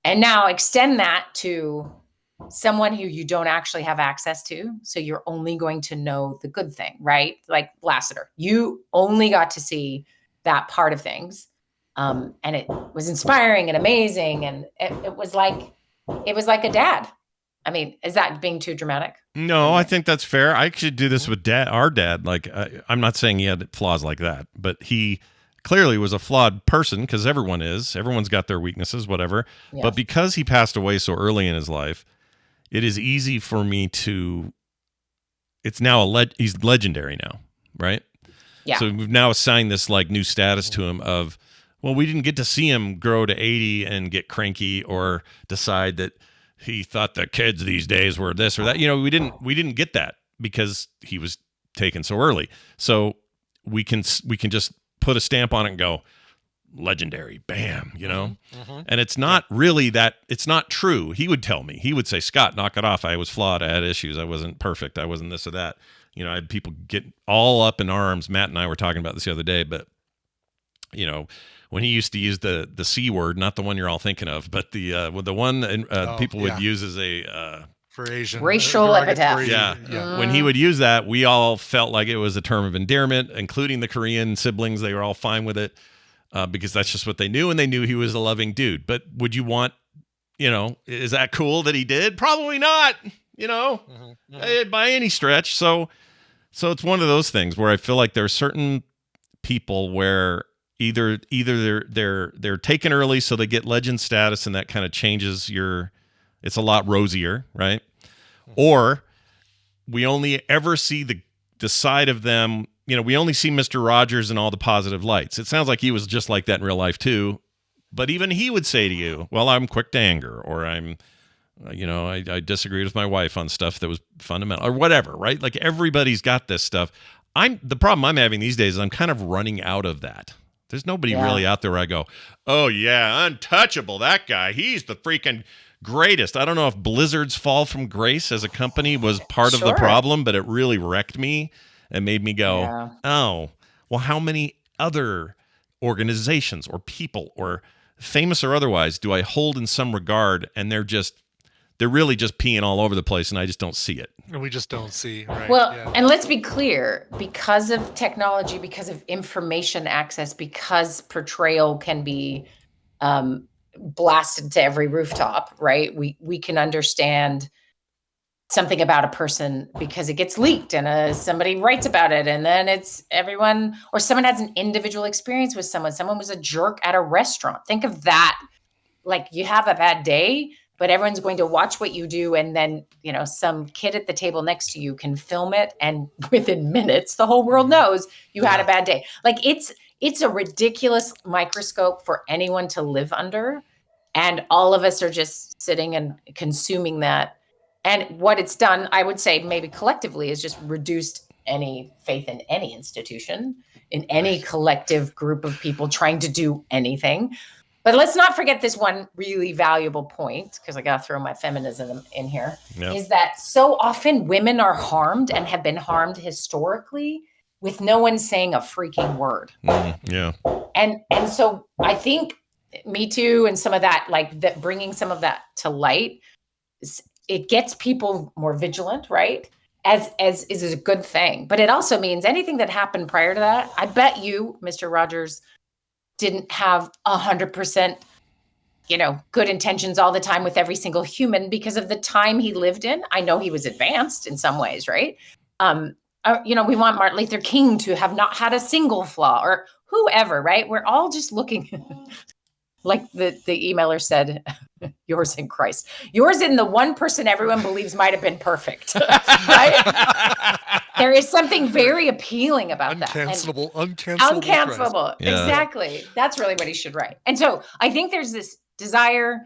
And now extend that to someone who you don't actually have access to. So you're only going to know the good thing, right? Like Lassiter, you only got to see that part of things. And it was inspiring and amazing. And it was like a dad. I mean, is that being too dramatic? No, I think that's fair. I could do this with our dad. Like, I'm not saying he had flaws like that, but he clearly was a flawed person, because everyone's got their weaknesses, whatever. Yeah. But because he passed away so early in his life, it is easy for me to, it's now he's legendary now, right? Yeah. So we've now assigned this like new status to him of, well, we didn't get to see him grow to 80 and get cranky or decide that he thought the kids these days were this or that. You know, we didn't get that because he was taken so early. So we can just put a stamp on it and go, legendary, bam, you know? And it's not really that, it's not true. He would tell me, he would say, Scott, knock it off. I was flawed. I had issues. I wasn't perfect. I wasn't this or that. You know, I had people get all up in arms. Matt and I were talking about this the other day, but you know, when he used to use the C word, not the one you're all thinking of, but the one people would use as a for Asian racial epithet. Yeah. When he would use that, we all felt like it was a term of endearment, including the Korean siblings. They were all fine with it because that's just what they knew, and they knew he was a loving dude. But would you want, you know, is that cool that he did? Probably not, you know, by any stretch. So it's one of those things where I feel like there are certain people where either they're taken early, so they get legend status, and that kind of changes it's a lot rosier, right? Or we only ever see the side of them, you know, we only see Mr. Rogers in all the positive lights. It sounds like he was just like that in real life too. But even he would say to you, well, I'm quick to anger, or I'm, you know, I disagreed with my wife on stuff that was fundamental or whatever, right? Like, everybody's got this stuff. The problem I'm having these days is I'm kind of running out of that. There's nobody really out there where I go, oh yeah, untouchable, that guy. He's the freaking greatest. I don't know if Blizzard's fall from grace as a company was part of the problem, but it really wrecked me and made me go, oh, well, how many other organizations or people, or famous or otherwise, do I hold in some regard, and they're really just peeing all over the place, and I just don't see it. And we just don't see, right? Well, and let's be clear, because of technology, because of information access, because portrayal can be blasted to every rooftop, right? We can understand something about a person because it gets leaked and somebody writes about it, and then it's everyone, or someone has an individual experience with someone was a jerk at a restaurant. Think of that. Like, you have a bad day, but everyone's going to watch what you do, and then, you know, some kid at the table next to you can film it, and within minutes the whole world knows you had a bad day. Like, it's a ridiculous microscope for anyone to live under. And all of us are just sitting and consuming that. And what it's done, I would say maybe collectively, is just reduced any faith in any institution, in any collective group of people trying to do anything. But let's not forget this one really valuable point, because I got to throw my feminism in here, is that so often women are harmed and have been harmed historically with no one saying a freaking word. And so I think Me Too and some of that, like that, bringing some of that to light, it gets people more vigilant, right? As is a good thing. But it also means anything that happened prior to that, I bet you, Mr. Rogers, didn't have 100%, good intentions all the time with every single human because of the time he lived in. I know he was advanced in some ways, right? We want Martin Luther King to have not had a single flaw, or whoever, right? We're all just looking like the emailer said, yours in Christ. Yours in the one person everyone believes might have been perfect, right? There is something very appealing about that. Uncancelable. Yeah. Exactly. That's really what he should write. And so I think there's this desire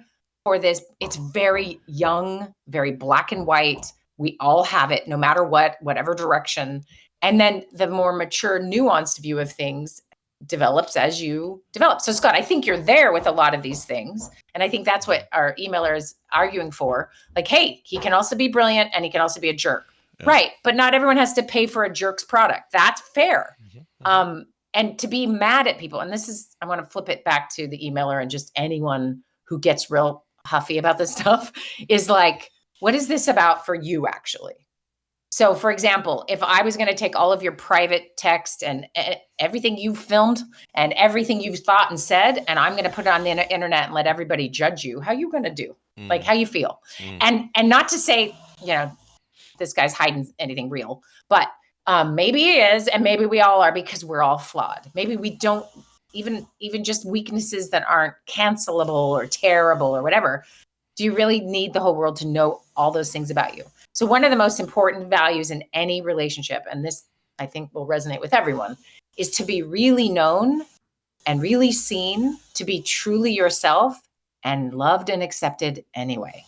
for this. It's very young, very black and white. We all have it, no matter whatever direction. And then the more mature, nuanced view of things develops as you develop. So Scott, I think you're there with a lot of these things. And I think that's what our emailer is arguing for. Like, hey, he can also be brilliant and he can also be a jerk. Yeah. Right. But not everyone has to pay for a jerk's product. That's fair. Mm-hmm. And to be mad at people. And I want to flip it back to the emailer and just anyone who gets real huffy about this stuff is like, what is this about for you actually? So for example, if I was going to take all of your private text and everything you've filmed and everything you've thought and said, and I'm going to put it on the internet and let everybody judge you, how are you going to do? Like how you feel? And not to say, this guy's hiding anything real, but maybe he is, and maybe we all are, because we're all flawed. Maybe we don't even just weaknesses that aren't cancelable or terrible or whatever. Do you really need the whole world to know all those things about you? So one of the most important values in any relationship, and this I think will resonate with everyone, is to be really known and really seen, to be truly yourself and loved and accepted anyway.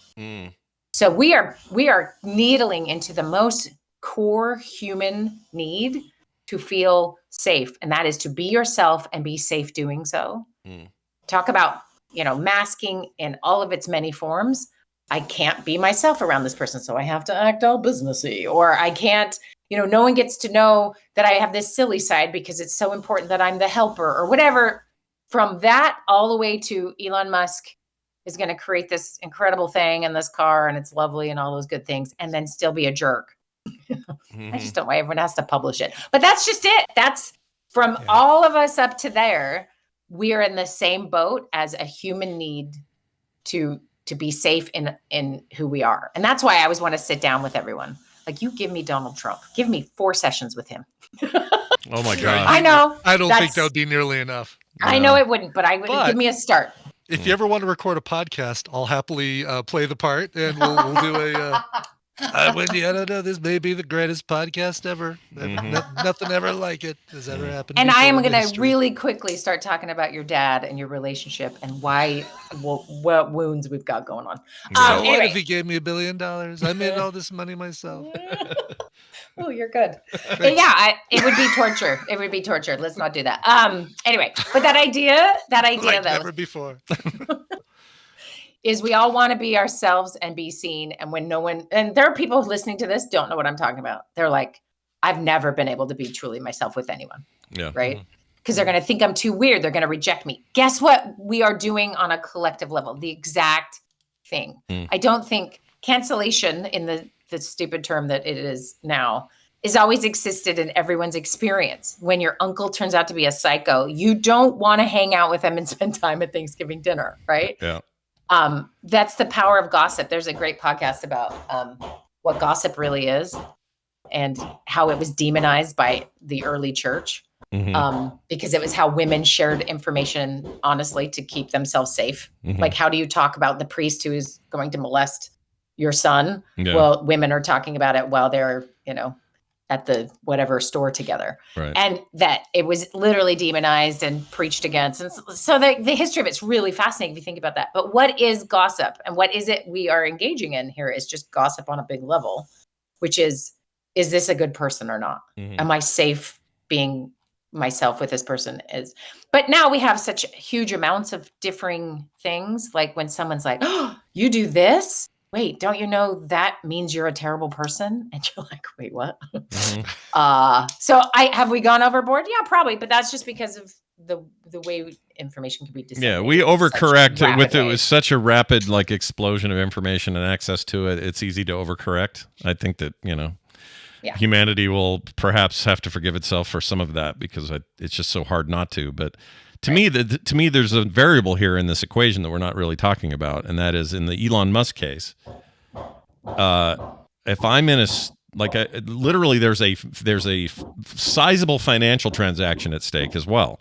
So we are needling into the most core human need to feel safe. And that is to be yourself and be safe doing so. Talk about, masking in all of its many forms. I can't be myself around this person, so I have to act all businessy. Or I can't, no one gets to know that I have this silly side because it's so important that I'm the helper or whatever. From that all the way to Elon Musk is going to create this incredible thing in this car and it's lovely and all those good things, and then still be a jerk. I just don't know why everyone has to publish it. But that's just it. That's from all of us up to there. We are in the same boat as a human need to be safe in who we are. And that's why I always want to sit down with everyone. Like, you give me Donald Trump. Give me 4 sessions with him. Oh my God. I know. I don't think that would be nearly enough. I know it wouldn't, but give me a start. If you ever want to record a podcast, I'll happily play the part, and we'll do a Wendi, I don't know, this may be the greatest podcast ever. Nothing ever like it has ever happened. And I am going to really quickly start talking about your dad and your relationship and what wounds we've got going on. So what if he gave me $1 billion? I made all this money myself. Oh, you're good. Yeah, it would be torture. It would be torture. Let's not do that. Anyway, but that idea like though, never before. is we all want to be ourselves and be seen. And when no one, and there are people listening to this, don't know what I'm talking about. They're like, I've never been able to be truly myself with anyone. Yeah. Right. Because they're going to think I'm too weird. They're going to reject me. Guess what we are doing on a collective level? The exact thing. I don't think cancellation in the stupid term that it is now is always existed in everyone's experience. When your uncle turns out to be a psycho, you don't want to hang out with him and spend time at Thanksgiving dinner. Right. Yeah. That's the power of gossip. There's a great podcast about what gossip really is and how it was demonized by the early church because it was how women shared information honestly to keep themselves safe. Like, how do you talk about the priest who is going to molest your son? Yeah. Well, women are talking about it while they're, at the whatever store together. Right. And that it was literally demonized and preached against. And so the history of it's really fascinating if you think about that. But what is gossip and what is it we are engaging in here is just gossip on a big level, which is this a good person or not? Mm-hmm. Am I safe being myself with this person? But now we have such huge amounts of differing things. Like when someone's like, oh, you do this? Wait, don't you know that means you're a terrible person? And you're like, wait, what? Mm-hmm. So have we gone overboard? Yeah, probably. But that's just because of the way information can be disseminated. Yeah, we overcorrect with such a rapid like explosion of information and access to it. It's easy to overcorrect. I think that, humanity will perhaps have to forgive itself for some of that because it's just so hard not to. But to me, there's a variable here in this equation that we're not really talking about, and that is in the Elon Musk case. If I'm in literally, there's a sizable financial transaction at stake as well.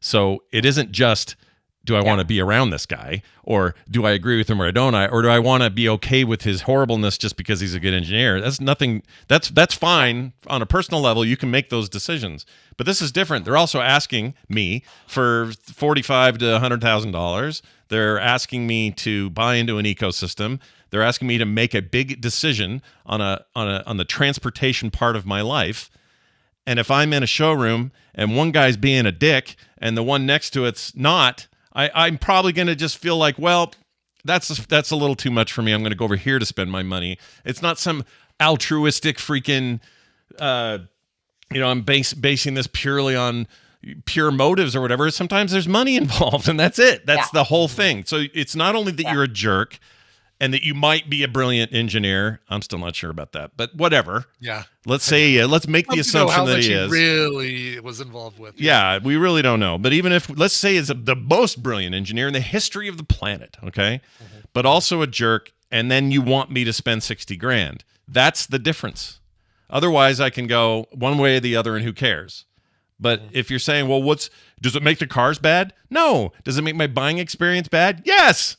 So it isn't just, do I want to be around this guy, or do I agree with him, or don't I, or do I want to be okay with his horribleness just because he's a good engineer? That's nothing. That's fine on a personal level. You can make those decisions, but this is different. They're also asking me for $45,000 to $100,000. They're asking me to buy into an ecosystem. They're asking me to make a big decision on the transportation part of my life. And if I'm in a showroom and one guy's being a dick and the one next to it's not, I'm probably going to just feel like, well, that's a little too much for me. I'm going to go over here to spend my money. It's not some altruistic freaking, I'm basing this purely on pure motives or whatever. Sometimes there's money involved, and that's it. That's the whole thing. So it's not only that you're a jerk and that you might be a brilliant engineer. I'm still not sure about that, but whatever. Yeah. Let's say, let's make the assumption that he is. Really was involved with. Yeah, we really don't know. But even if, let's say, is the most brilliant engineer in the history of the planet, okay, but also a jerk, and then you want me to spend $60,000. That's the difference. Otherwise, I can go one way or the other, and who cares? But if you're saying, well, does it make the cars bad? No. Does it make my buying experience bad? Yes.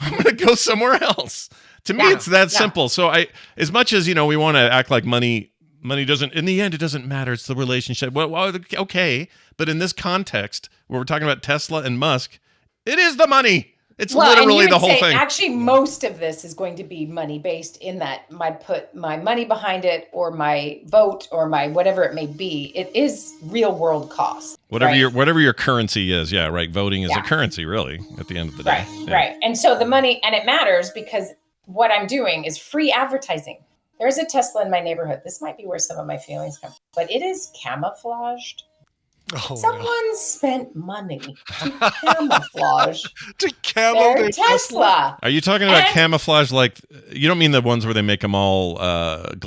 I'm going to go somewhere else. To me, it's that simple. So as much as, we want to act like money doesn't, in the end, it doesn't matter. It's the relationship. Well, okay. But in this context, where we're talking about Tesla and Musk, it is the money. It's literally the whole thing. Actually, most of this is going to be money based in that I put my money behind it, or my vote, or my whatever it may be. It is real world cost. Whatever your currency is, right. Voting is a currency, really, at the end of the day. Right. And so the money, and it matters because what I'm doing is free advertising. There's a Tesla in my neighborhood. This might be where some of my feelings come from, but it is camouflaged. Someone spent money to camouflage their Tesla. Are you talking about camouflage like, you don't mean the ones where they make them all reflective?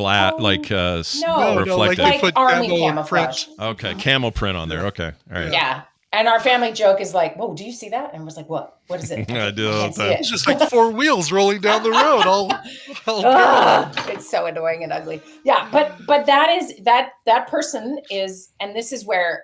Like army camouflage. Okay, camel print on there. Okay, all right. Yeah. And our family joke is like, whoa, do you see that? And I was like, what? What is it? I do all the time. It's just like four wheels rolling down the road. It's so annoying and ugly. Yeah, but that person is, and this is where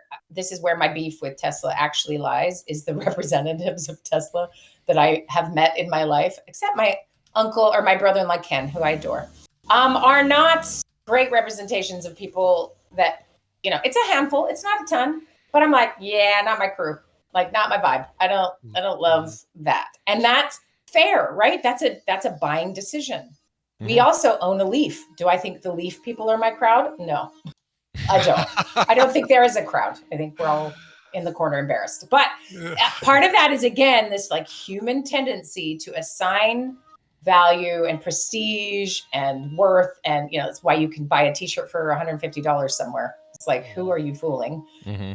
my beef with Tesla actually lies, is the representatives of Tesla that I have met in my life, except my uncle or my brother-in-law Ken, who I adore, are not great representations of people that, it's a handful, it's not a ton. But I'm like, yeah, not my crew. Like, not my vibe. I don't love that. And that's fair, right? That's a buying decision. Mm-hmm. We also own a Leaf. Do I think the Leaf people are my crowd? No, I don't. I don't think there is a crowd. I think we're all in the corner embarrassed. But part of that is, again, this like human tendency to assign value and prestige and worth. And, that's why you can buy a t-shirt for $150 somewhere. It's like, who are you fooling? Mm-hmm.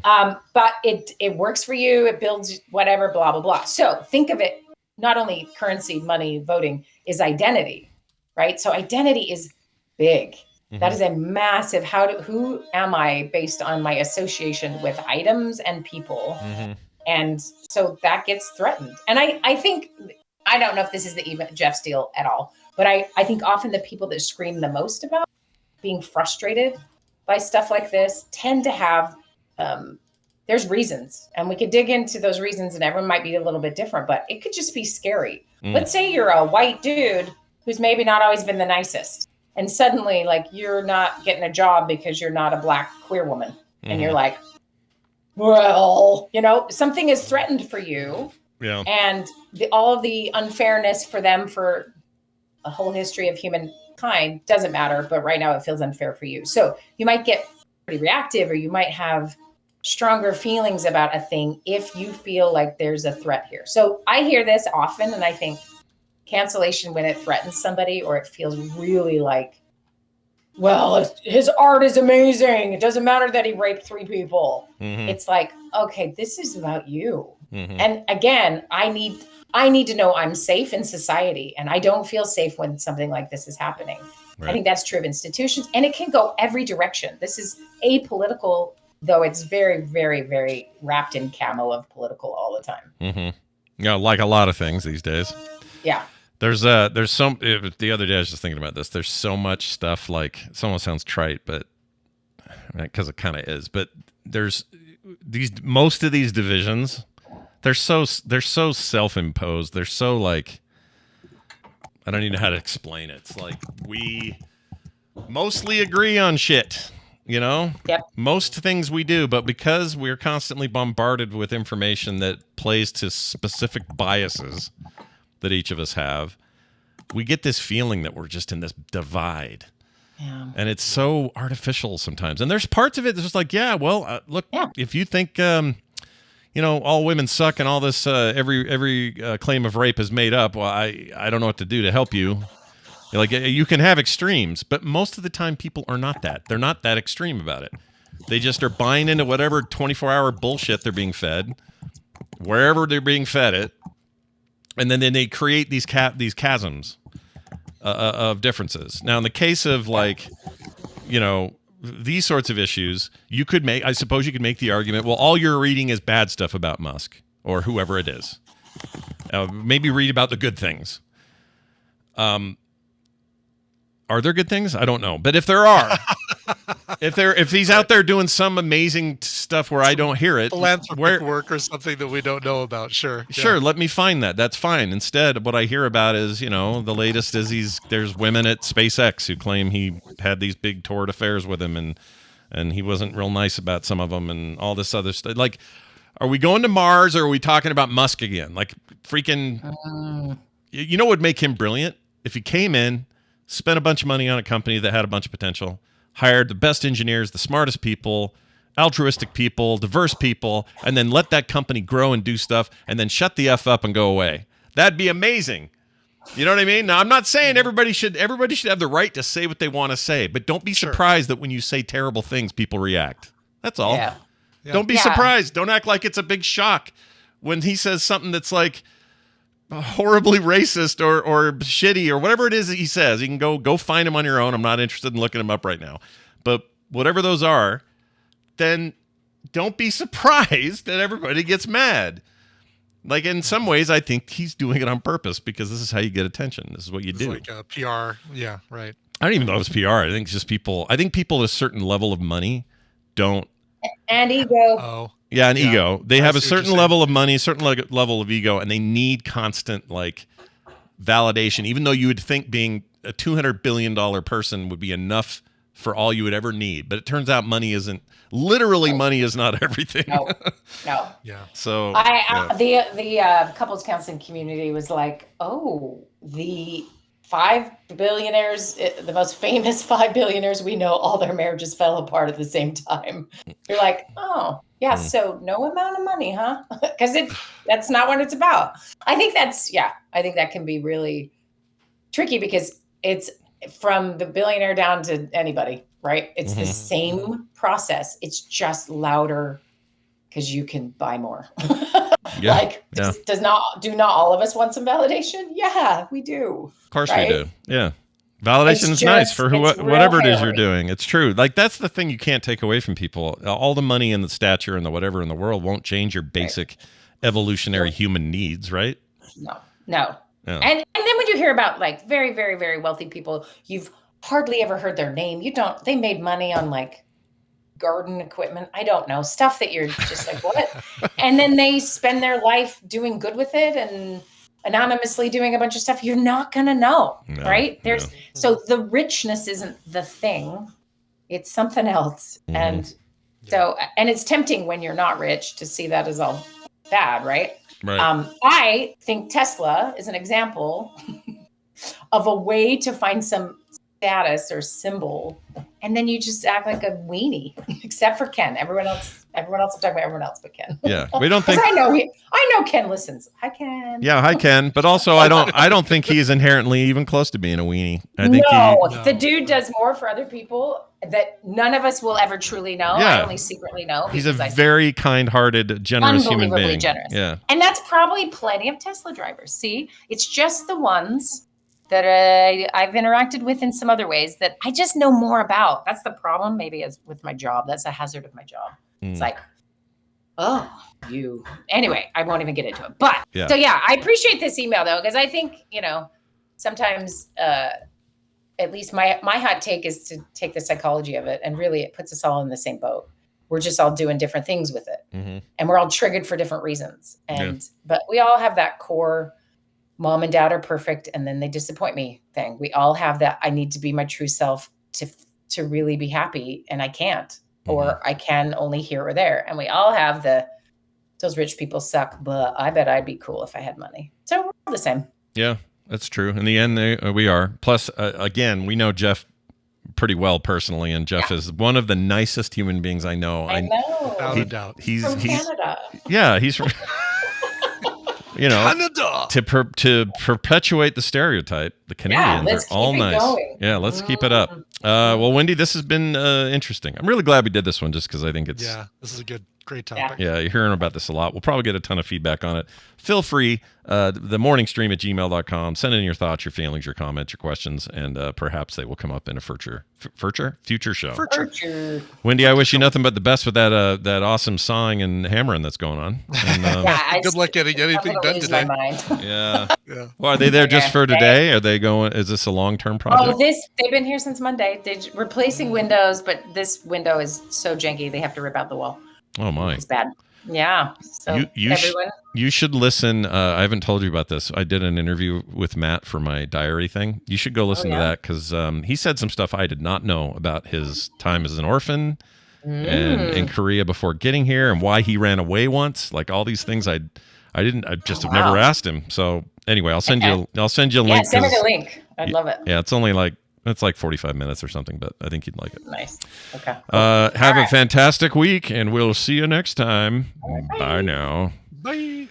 But it works for you. It builds whatever, blah, blah, blah. So think of it, not only currency, money, voting, is identity, right? So identity is big. Mm-hmm. That is a massive, who am I based on my association with items and people? Mm-hmm. And so that gets threatened. And I think, I don't know if this is the Jeff Steele at all, but I think often the people that scream the most about being frustrated by stuff like this tend to have, there's reasons, and we could dig into those reasons, and everyone might be a little bit different, but it could just be scary. Let's say you're a white dude who's maybe not always been the nicest, And suddenly, like, you're not getting a job because you're not a Black queer woman. And you're like, well, something is threatened for you. Yeah. And all of the unfairness for them for a whole history of humankind doesn't matter. But right now it feels unfair for you. So you might get pretty reactive, or you might have stronger feelings about a thing if you feel like there's a threat here. So I hear this often, and I think cancellation when it threatens somebody, or it feels really like, well, his art is amazing. It doesn't matter that he raped 3 people. It's like, okay, this is about you. And again, I need to know I'm safe in society, and I don't feel safe when something like this is happening. Right. I think that's true of institutions, and it can go every direction. This is apolitical, though it's very, very, very wrapped in camo of political all the time. Yeah, like a lot of things these days. Yeah. There's some. The other day I was just thinking about this. There's so much stuff. Like, it almost sounds trite, but because it kind of is. But there's most of these divisions. They're so self-imposed. They're so like, I don't even know how to explain it. It's like we mostly agree on shit. Yep. Most things we do, but because we're constantly bombarded with information that plays to specific biases that each of us have, we get this feeling that we're just in this divide. Yeah. And it's so artificial sometimes. And there's parts of it that's just like, look, if you think, all women suck and all this, every claim of rape is made up, well, I don't know what to do to help you. Like, you can have extremes, but most of the time people are not that. They're not that extreme about it. They just are buying into whatever 24-hour bullshit they're being fed, wherever they're being fed it. And then they create these chasms of differences. Now, in the case of these sorts of issues, I suppose you could make the argument, well, all you're reading is bad stuff about Musk or whoever it is. Maybe read about the good things. Are there good things? I don't know. But if there are, if he's out there doing some amazing stuff where I don't hear it, philanthropic work or something that we don't know about, sure. Let me find that. That's fine. Instead, what I hear about is, the latest is there's women at SpaceX who claim he had these big torrid affairs with him, and he wasn't real nice about some of them, and all this other stuff. Like, are we going to Mars, or are we talking about Musk again? Like, freaking, what would make him brilliant? If he came in, spent a bunch of money on a company that had a bunch of potential, hired the best engineers, the smartest people, altruistic people, diverse people, and then let that company grow and do stuff, and then shut the F up and go away. That'd be amazing. You know what I mean? Now, I'm not saying everybody should have the right to say what they want to say, but don't be surprised that when you say terrible things, people react. That's all. Yeah. Don't be surprised. Don't act like it's a big shock when he says something that's like horribly racist or shitty or whatever it is that he says. You can go find him on your own. I'm not interested in looking him up right now. But whatever those are, then don't be surprised that everybody gets mad. Like, in some ways, I think he's doing it on purpose because this is how you get attention. This is what you do. It's like PR. Yeah, right. I don't even know if it's PR. I think it's just people. I think people at a certain level of money don't. And ego. Oh. Yeah, an ego. They have a certain level of money, a certain level of ego, and they need constant, validation. Even though you would think being a $200 billion person would be enough for all you would ever need. But it turns out money is not everything. No. Yeah. So the couples counseling community was like, oh, the 5 billionaires, the most famous 5 billionaires we know, all their marriages fell apart at the same time. You're like, oh, yeah, so no amount of money, huh? Because that's not what it's about. I think that can be really tricky because it's from the billionaire down to anybody, right? It's the same process. It's just louder because you can buy more. Do not all of us want some validation? Yeah, we do. Of course we do. Yeah. Validation is nice for whatever it is you're doing. It's true. Like, that's the thing you can't take away from people. All the money and the stature and the whatever in the world won't change your basic evolutionary human needs, right? No. Yeah. And then when you hear about very, very, very wealthy people, you've hardly ever heard their name. They made money on garden equipment. I don't know, stuff that you're just like, what? And then they spend their life doing good with it. And anonymously doing a bunch of stuff, you're not going to know, No, right? no. So the richness isn't the thing. It's something else. Mhm. And so, and it's tempting when you're not rich to see that as all bad, right? Right. I think Tesla is an example of a way to find some status or symbol, and then you just act like a weenie, except for Ken. Everyone else, I'm talking about everyone else but Ken. Yeah, we don't think. I know Ken listens. Hi, Ken. Yeah, hi Ken. But also, I don't think he's inherently even close to being a weenie. I think the dude does more for other people that none of us will ever truly know. Yeah. I only secretly know. he's a because I very kind-hearted, generous human unbelievably being. generous. Yeah. And that's probably plenty of Tesla drivers. See, it's just the ones that I've interacted with in some other ways that I just know more about. That's the problem, maybe, as with my job. That's a hazard of my job. It's like, anyway, I won't even get into it. But so yeah, I appreciate this email though, because I think, sometimes at least my hot take is to take the psychology of it, and really it puts us all in the same boat. We're just all doing different things with it. Mm-hmm. And we're all triggered for different reasons. But we all have that core mom and dad are perfect and then they disappoint me thing. We all have that I need to be my true self to really be happy, and I can't, or I can only here or there. And we all have those rich people suck, but I bet I'd be cool if I had money. So we're all the same. Yeah, that's true. In the end, we are. Plus, again, we know Jeff pretty well personally, and Jeff is one of the nicest human beings I know. I know. Without a doubt. He's from Canada. Yeah, he's from Canada. To perpetuate the stereotype, the Canadians are all nice. Going. Yeah, let's keep it up. Well, Wendi, this has been interesting. I'm really glad we did this one, just because I think it's this is a great topic. Yeah, you're hearing about this a lot. We'll probably get a ton of feedback on it. Feel free, themorningstream@gmail.com. Send in your thoughts, your feelings, your comments, your questions, and perhaps they will come up in a future show. Wendi, I wish you nothing but the best with that awesome sawing and hammering that's going on. And, good luck getting anything done today. Yeah. Well, are they there just for today? Are they going? Is this a long-term project? They've been here since Monday. They're replacing windows, but this window is so janky they have to rip out the wall. Oh my! It's bad. Yeah. So everyone, you should listen. I haven't told you about this. I did an interview with Matt for my diary thing. You should go listen to that, because he said some stuff I did not know about his time as an orphan and in Korea before getting here, and why he ran away once. Like all these things I just have never asked him. So anyway, I'll send you a link. Yeah, send me the link. I'd love it. Yeah, it's like 45 minutes or something, but I think you'd like it. Nice. Okay. Have a fantastic week, and we'll see you next time. Bye now. Bye.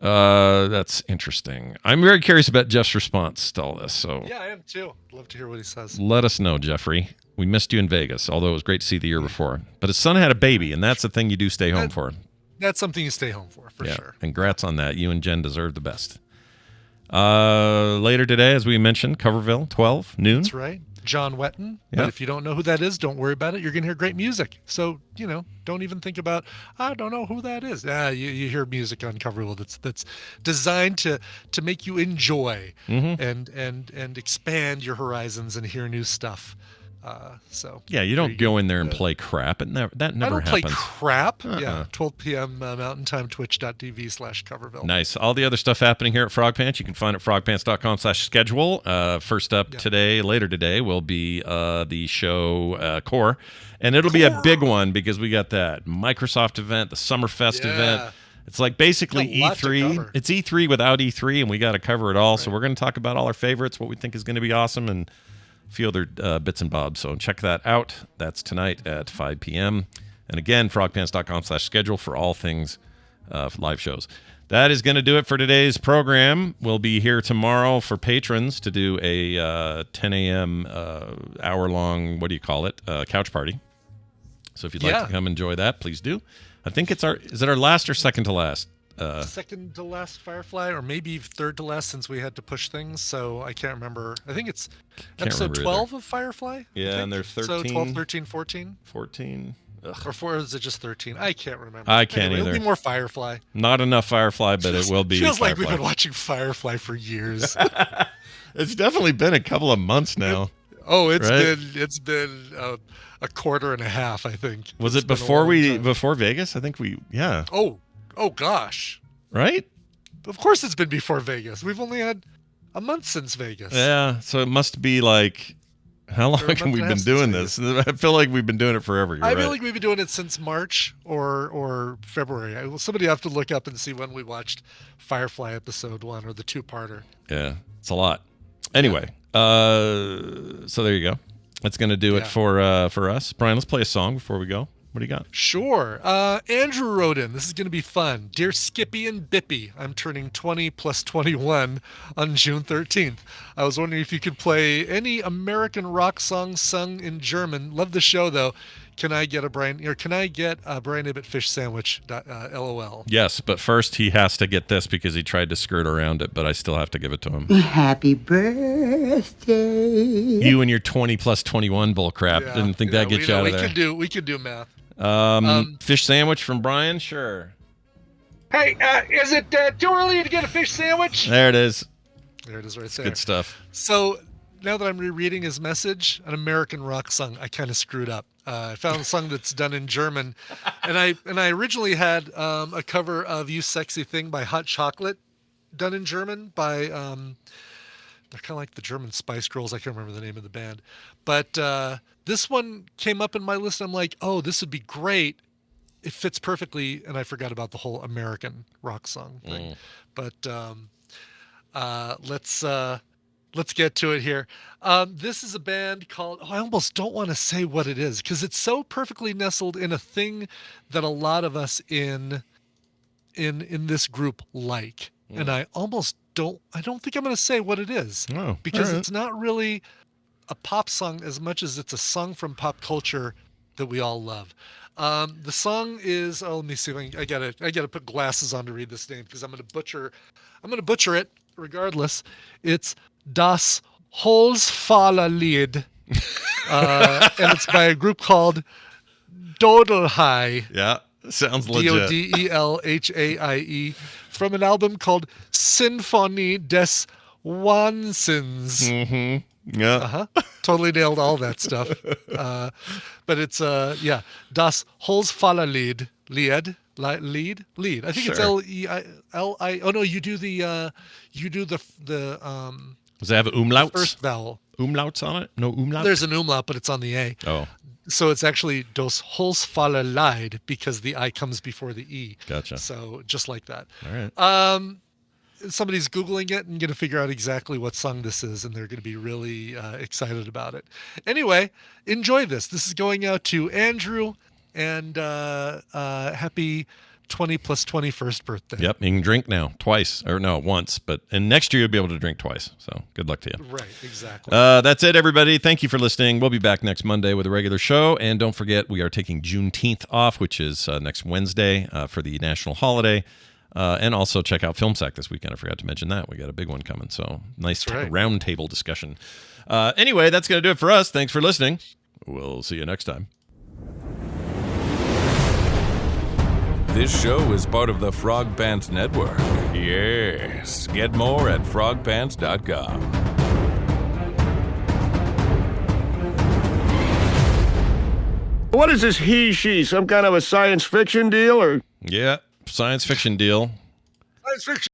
That's interesting. I'm very curious about Jeff's response to all this. So yeah, I am too. Love to hear what he says. Let us know, Jeffrey. We missed you in Vegas, although it was great to see the year before. But his son had a baby, and that's the thing you do stay home for. That's something you stay home for sure. And congrats on that. You and Jen deserve the best. Later today, as we mentioned, Coverville, 12 noon. That's right. John Wetton. But if you don't know who that is, don't worry about it. You're going to hear great music. So, don't even think about, I don't know who that is. You hear music on Coverville that's designed to make you enjoy and expand your horizons and hear new stuff. You don't go in there and play crap. That never happens. I don't play crap. 12 p.m. Mountain Time, twitch.tv/Coverville. Nice. All the other stuff happening here at Frog Pants, you can find at frogpants.com/schedule. First up later today, will be the show Core. And it'll be a big one because we got that Microsoft event, the Summerfest event. It's like basically E3. It's E3 without E3, and we got to cover it all. Right. So we're going to talk about all our favorites, what we think is going to be awesome, and a few other bits and bobs. So check that out. That's tonight at 5 p.m. And again, frogpants.com/schedule for all things live shows. That is going to do it for today's program. We'll be here tomorrow for patrons to do a 10 a.m. Hour-long, couch party. So if you'd like to come enjoy that, please do. I think is it our last or second to last? Second to last Firefly, or maybe third to last, since we had to push things. So I can't remember. I think it's episode 12 of Firefly. Yeah, and there's 13. So 12, 13, 14. 14. Ugh. Or 4, is it just 13? I can't remember. I can't either. It'll be more Firefly. Not enough Firefly, but it will be. Feels Firefly. like we've been watching Firefly for years. It's definitely been a couple of months now. It's been a quarter and a half, I think. Was it before Vegas? I think Oh gosh. Right? Of course it's been before Vegas. We've only had a month since Vegas. Yeah, so it must be like, how long Or a have we month and a been half doing since this? I feel like we've been doing it forever. You're I right. feel like we've been doing it since March or February. Somebody have to look up and see when we watched Firefly episode 1 or the 2-parter. Yeah, it's a lot. Anyway, so there you go. That's going to do it for us. Brian, let's play a song before we go. What do you got? Sure. Andrew wrote in. This is going to be fun. Dear Skippy and Bippy, I'm turning 20 plus 21 on June 13th. I was wondering if you could play any American rock song sung in German. Love the show, though. Can I get a Brian Ibbett fish sandwich? LOL. Yes, but first he has to get this because he tried to skirt around it, but I still have to give it to him. Happy birthday. You and your 20 plus 21 bull crap. Didn't think that'd get you out of there. We could do math. Fish sandwich from Brian? Sure. Hey, is it too early to get a fish sandwich? There it is. There it is right there. Good stuff. So now that I'm rereading his message, an American rock song, I kind of screwed up. I found a song that's done in German, and I originally had a cover of "You Sexy Thing" by Hot Chocolate, done in German by they're kind of like the German Spice Girls. I can't remember the name of the band, but this one came up in my list. I'm like, oh, this would be great. It fits perfectly, and I forgot about the whole American rock song thing. But let's get to it here. This is a band called, I almost don't want to say what it is because it's so perfectly nestled in a thing that a lot of us in this group like. And I don't think I'm going to say what it is because it's not really a pop song as much as it's a song from pop culture that we all love. The song is, let me see if I gotta put glasses on to read this name because I'm gonna butcher it regardless. It's Das Holzfällerlied, and it's by a group called Dodelhai. Yeah, sounds legit. Dodelhaie, from an album called Sinfonie des Wahnsinns. Mm-hmm. Yeah. Totally nailed all that stuff. But it's Das Holzfällerlied. Lead. I think it's L-E-I-L-I. Oh no, you do the does it have umlauts? First vowel. Umlauts on it? No umlauts? There's an umlaut, but it's on the A. Oh. So it's actually Das Holzfällerlied because the I comes before the E. Gotcha. So just like that. All right. Somebody's Googling it and going to figure out exactly what song this is, and they're going to be really excited about it. Anyway, enjoy this. This is going out to Andrew, and happy 20 plus 21st birthday. Yep, you can drink now twice, or no, once, and next year you'll be able to drink twice. So good luck to you. Right, exactly. That's it, everybody. Thank you for listening. We'll be back next Monday with a regular show, and don't forget we are taking Juneteenth off, which is next Wednesday for the national holiday. And also check out FilmSack this weekend. I forgot to mention that. We got a big one coming. So nice round table discussion. Anyway, that's going to do it for us. Thanks for listening. We'll see you next time. This show is part of the Frog Pants Network. Yes. Get more at frogpants.com. What is this he-she? Some kind of a science fiction deal, or? Yeah, science fiction deal. Science fiction.